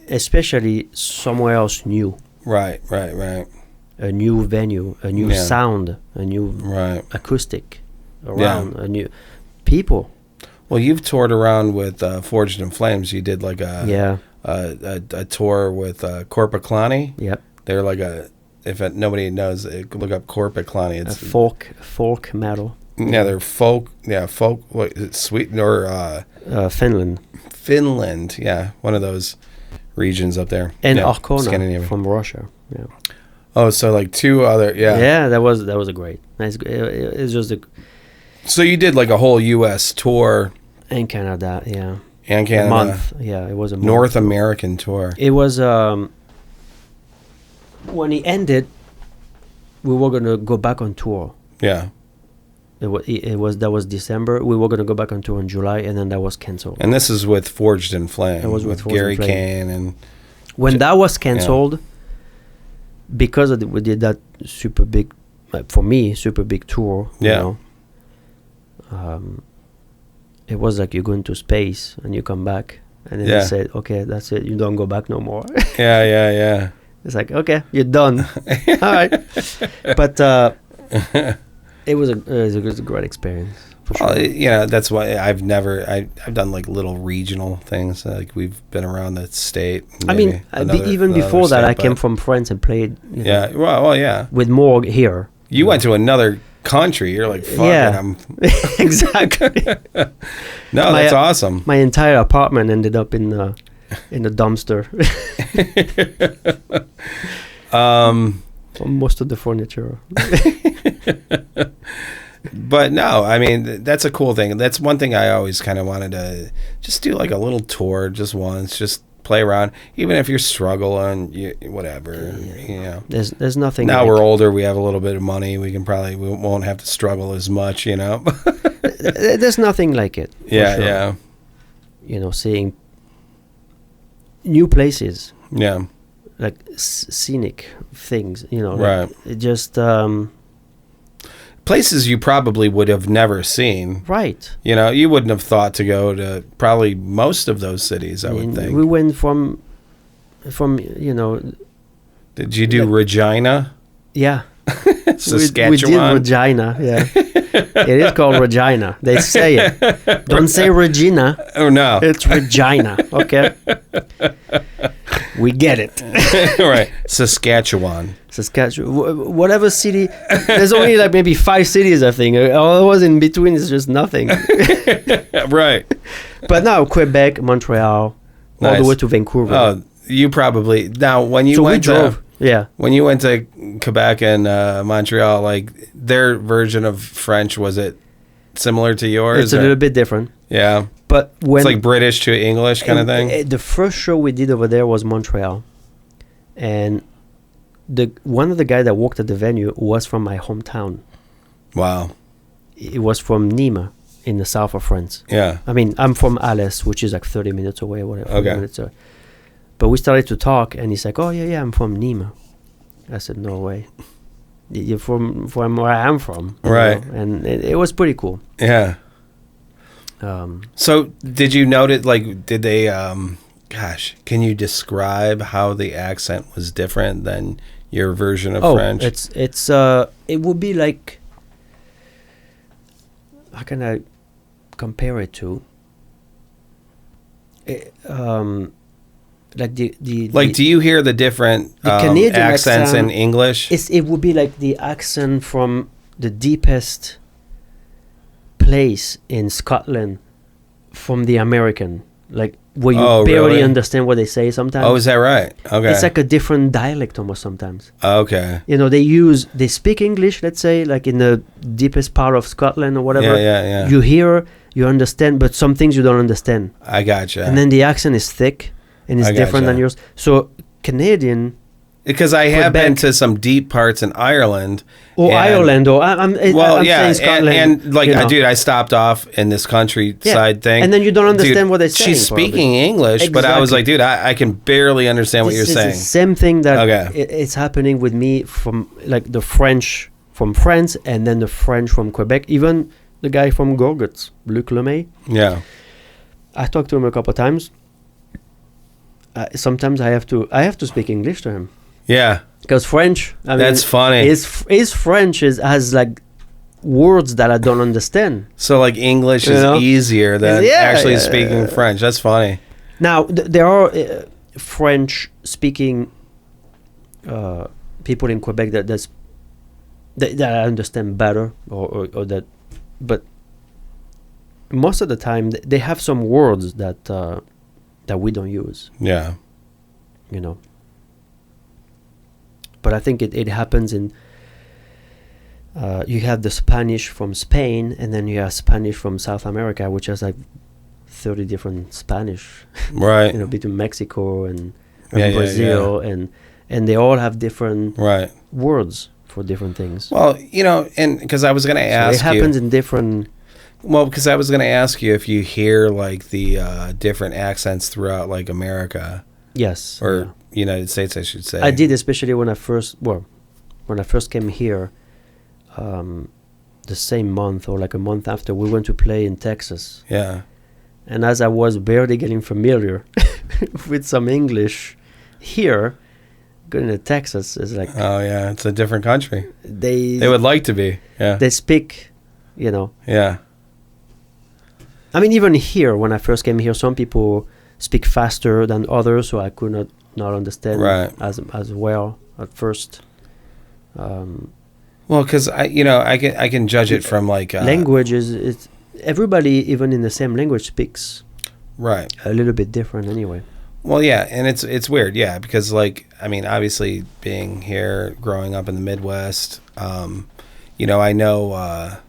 Especially somewhere else new. Right. A new venue, a new sound, a new acoustic around, a new people. Well, you've toured around with Forged in Flames. You did like a tour with Corpaclani. Yep. They're like if nobody knows, look up Corpaclani. It's a folk metal. Yeah, they're folk. Yeah, folk. What is it, Sweden or Finland? Finland. Yeah, one of those regions up there. And Arkona from Russia. Yeah. Oh, so like two other. Yeah. Yeah, that was a great. Nice. It's just a. So you did like a whole U.S. tour. And Canada, yeah. And Canada. A month, yeah. It was a month. North American tour. It was when it ended, we were gonna go back on tour. Yeah. That was December. We were gonna go back on tour in July, and then that was canceled. And this is with Forged in Flame. That was with Gary Kane and. When that was canceled, because we did that super big, for me, super big tour. Yeah. It was like you go into space and you come back, and then they said, "Okay, that's it. You don't go back no more." Yeah. It's like, okay, you're done. All right, but it was a great experience. For sure. That's why I've done like little regional things. Like we've been around the state. I mean, even before that, I came from France and played. Well, yeah. With more here. You went to another country. You're like, fuck it, exactly. No, that's awesome. My entire apartment ended up in in the dumpster. Most of the furniture. But no, I mean, that's a cool thing. That's one thing I always kind of wanted to just do, like a little tour just once, just play around, even if you're struggling, whatever, you know. There's nothing. Now we're older, we have a little bit of money, we won't have to struggle as much, you know. There's nothing like it. Yeah, sure. yeah. You know, seeing new places. Yeah. Like scenic things, you know. Right. Like it just places you probably would have never seen. Right. You know, you wouldn't have thought to go to probably most of those cities, I would think. We went from you know. Did you do Regina? Yeah. Saskatchewan? We did Regina, yeah. It is called Regina. They say it. Don't say Regina. Oh, no. It's Regina, okay? We get it. Right. Saskatchewan. Whatever city. There's only like maybe 5 cities, I think. All it was in between is just nothing. Right. But now Quebec, Montreal, Nice. all the way to Vancouver. Oh, you probably... Now, when you So went we drove. Yeah. When you went to Quebec and Montreal, like, their version of French, was it similar to yours? It's a little bit different. Yeah. But when... It's like British to English kind of thing? The first show we did over there was Montreal. And one of the guys that worked at the venue was from my hometown. Wow. He was from Nîmes in the south of France. Yeah. I mean, I'm from Alès, which is like 30 minutes away, whatever. Okay. 40 minutes away. But we started to talk, and he's like, "Oh yeah, I'm from Nîmes." I said, "No way, you're from where I am from." Right. Know? And it was pretty cool. Yeah. So did you notice, like, did they, can you describe how the accent was different than your version of French? It would be like, how can I compare it to? Like do you hear the different Canadian accents in English? It would be like the accent from the deepest place in Scotland from the American, like where you barely really? understand what they say sometimes. Oh, is that right? Okay. It's like a different dialect almost sometimes. Okay. You know, they speak English, let's say, like in the deepest part of Scotland or whatever. Yeah. You hear, you understand, but some things you don't understand. I gotcha. And then the accent is thick and it's different than yours. So Canadian... Because I have been to some deep parts in Ireland. Or Ireland, or I'm saying Scotland. And like, dude, I stopped off in this countryside thing. And then you don't understand what they're saying. She's speaking English, but I was like, dude, I can barely understand what you're saying. It's the same thing that it's happening with me from like the French from France and then the French from Quebec. Even the guy from Gorguts, Luc Lemay. Yeah. I talked to him a couple of times. Sometimes I have to speak English to him. Yeah, because French. That's funny. His French has like words that I don't understand. So like English is easier than actually speaking French. That's funny. Now there are French speaking people in Quebec that I understand better, or that, but most of the time they have some words that we don't use. Yeah, you know. But I think it happens in... you have the Spanish from Spain, and then you have Spanish from South America, which has like 30 different Spanish. Right. You know, between Mexico and Brazil, and they all have different words for different things. Well, you know, and because I was going to ask you... It happens in different... Well, because I was going to ask you if you hear like the different accents throughout like America. Yes. Or United States, I should say. I did, especially when I first came here, the same month or like a month after, we went to play in Texas. Yeah. And as I was barely getting familiar with some English here, going to Texas is like... Oh, yeah, it's a different country. They would like to be, yeah. They speak, you know. Yeah. I mean, even here, when I first came here, some people speak faster than others, so I could not understand as well at first. Well, because I can judge it from like language everybody, even in the same language, speaks a little bit different anyway. Well, yeah, and it's weird, yeah, because like I mean, obviously being here, growing up in the Midwest, you know, I know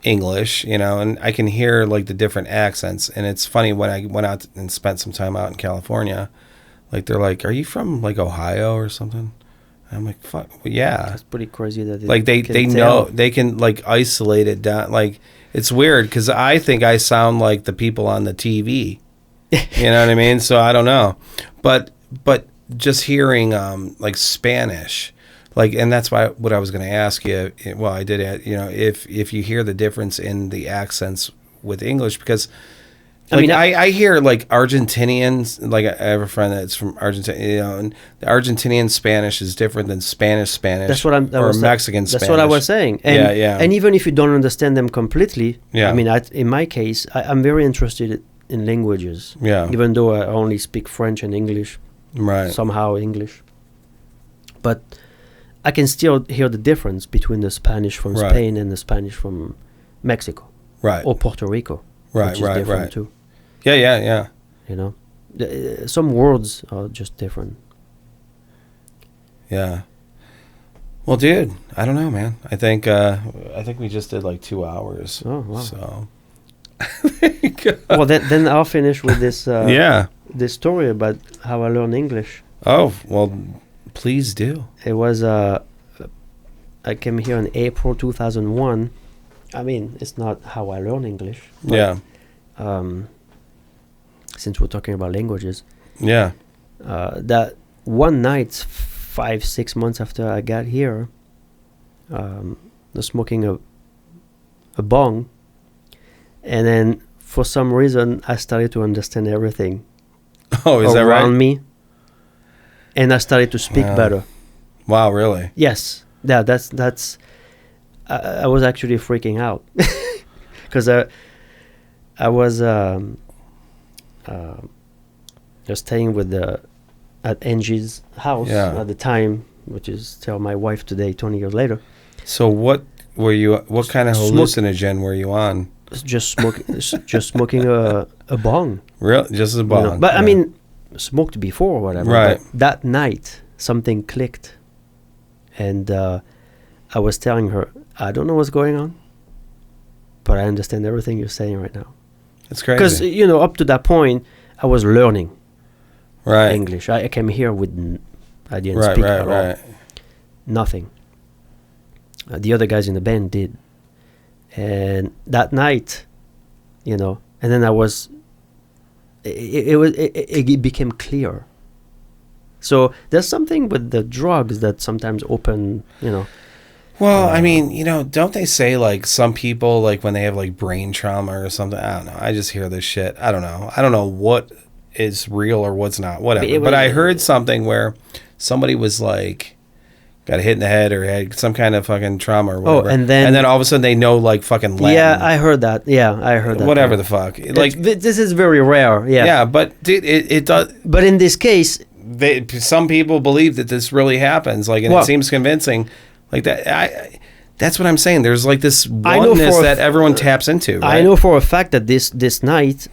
English, you know, and I can hear like the different accents, and it's funny when I went out and spent some time out in California, like they're like, "Are you from like Ohio or something?" And I'm like, "Fuck, well, yeah." That's pretty crazy that Like they know they can like isolate it down. Like it's weird because I think I sound like the people on the TV. You know what I mean? So I don't know, but just hearing like Spanish, like, and that's why what I was going to ask you. Well, I did, you know, if you hear the difference in the accents with English, because like, I hear like Argentinians, like I have a friend that's from Argentina, you know, and the Argentinian Spanish is different than Spanish. That's what Mexican Spanish. That's what I was saying. And, yeah. And even if you don't understand them completely, yeah. I mean, in my case, I'm very interested in languages. Yeah. Even though I only speak French and English. Right. Somehow English. But I can still hear the difference between the Spanish from Spain and the Spanish from Mexico. Right. Or Puerto Rico. Right, which is different too. Yeah. You know, some words are just different. Yeah. Well, dude, I don't know, man. I think we just did like 2 hours. Oh, wow. So. Well, then I'll finish with this. This story about how I learned English. Oh, well, please do. It was I came here in April 2001. I mean, it's not how I learned English. Yeah. Since we're talking about languages. Yeah. That one night, 5-6 months after I got here, was smoking a bong, and then for some reason I started to understand everything. Oh, is that right? Around me, and I started to speak better. Wow, really? Yes. Yeah, that's. I was actually freaking out because I was just staying at Angie's house at the time, which is still my wife today, 20 years later. So what were you? What kind of hallucinogen were you on? Just smoking a bong. Real, just a bong. You know? But I mean, smoked before or whatever. Right. But that night, something clicked, and I was telling her, I don't know what's going on, but I understand everything you're saying right now. That's crazy. Because up to that point, I was learning English. I came here with I didn't speak at all. Nothing. The other guys in the band did. And that night, and then I was, it became clear. So there's something with the drugs that sometimes open, Well, I mean, don't they say like some people, like when they have like brain trauma or something? I don't know. I just hear this shit. I don't know what is real or what's not, whatever. But I heard something where somebody was like, got hit in the head or had some kind of fucking trauma or whatever. Oh, and then all of a sudden they know like fucking Latin. Yeah, I heard that. Whatever the fuck. Like this is very rare. Yeah. Yeah, but dude, it does. But in this case, some people believe that this really happens. Like, and it seems convincing. Like that. That's what I'm saying. There's like this oneness that everyone taps into. Right? I know for a fact that this night,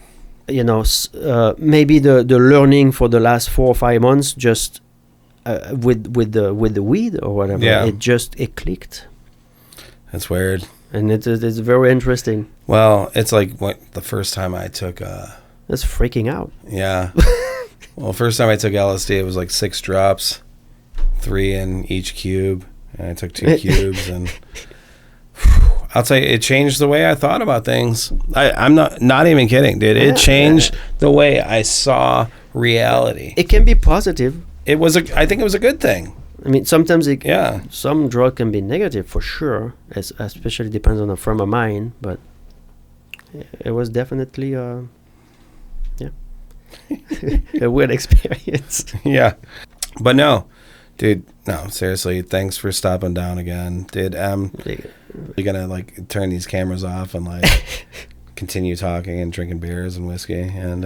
maybe the learning for the last 4 or 5 months just. With the weed or whatever, it clicked. That's weird, and it's very interesting. Well, it's like the first time I took. That's freaking out. Yeah. Well, first time I took LSD, it was like 6 drops, 3 in each cube, and I took 2 cubes, and I'll tell you, it changed the way I thought about things. I'm not even kidding, dude. It changed the way I saw reality. It can be positive. I think it was a good thing. I mean, sometimes some drug can be negative for sure, especially depends on the frame of mind, but it was definitely a weird experience. Yeah. But no, dude, seriously, thanks for stopping down again. Dude, you're gonna like turn these cameras off and like continue talking and drinking beers and whiskey and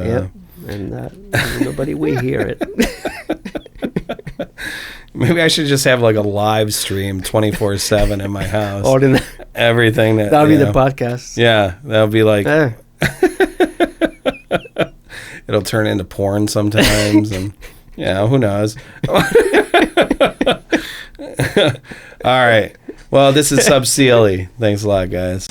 nobody will hear it. Maybe I should just have like a live stream 24/7 in my house. Everything that'll be the podcast. Yeah, that'll be like. it'll turn into porn sometimes, and who knows. All right. Well, this is Sub CLE. Thanks a lot, guys.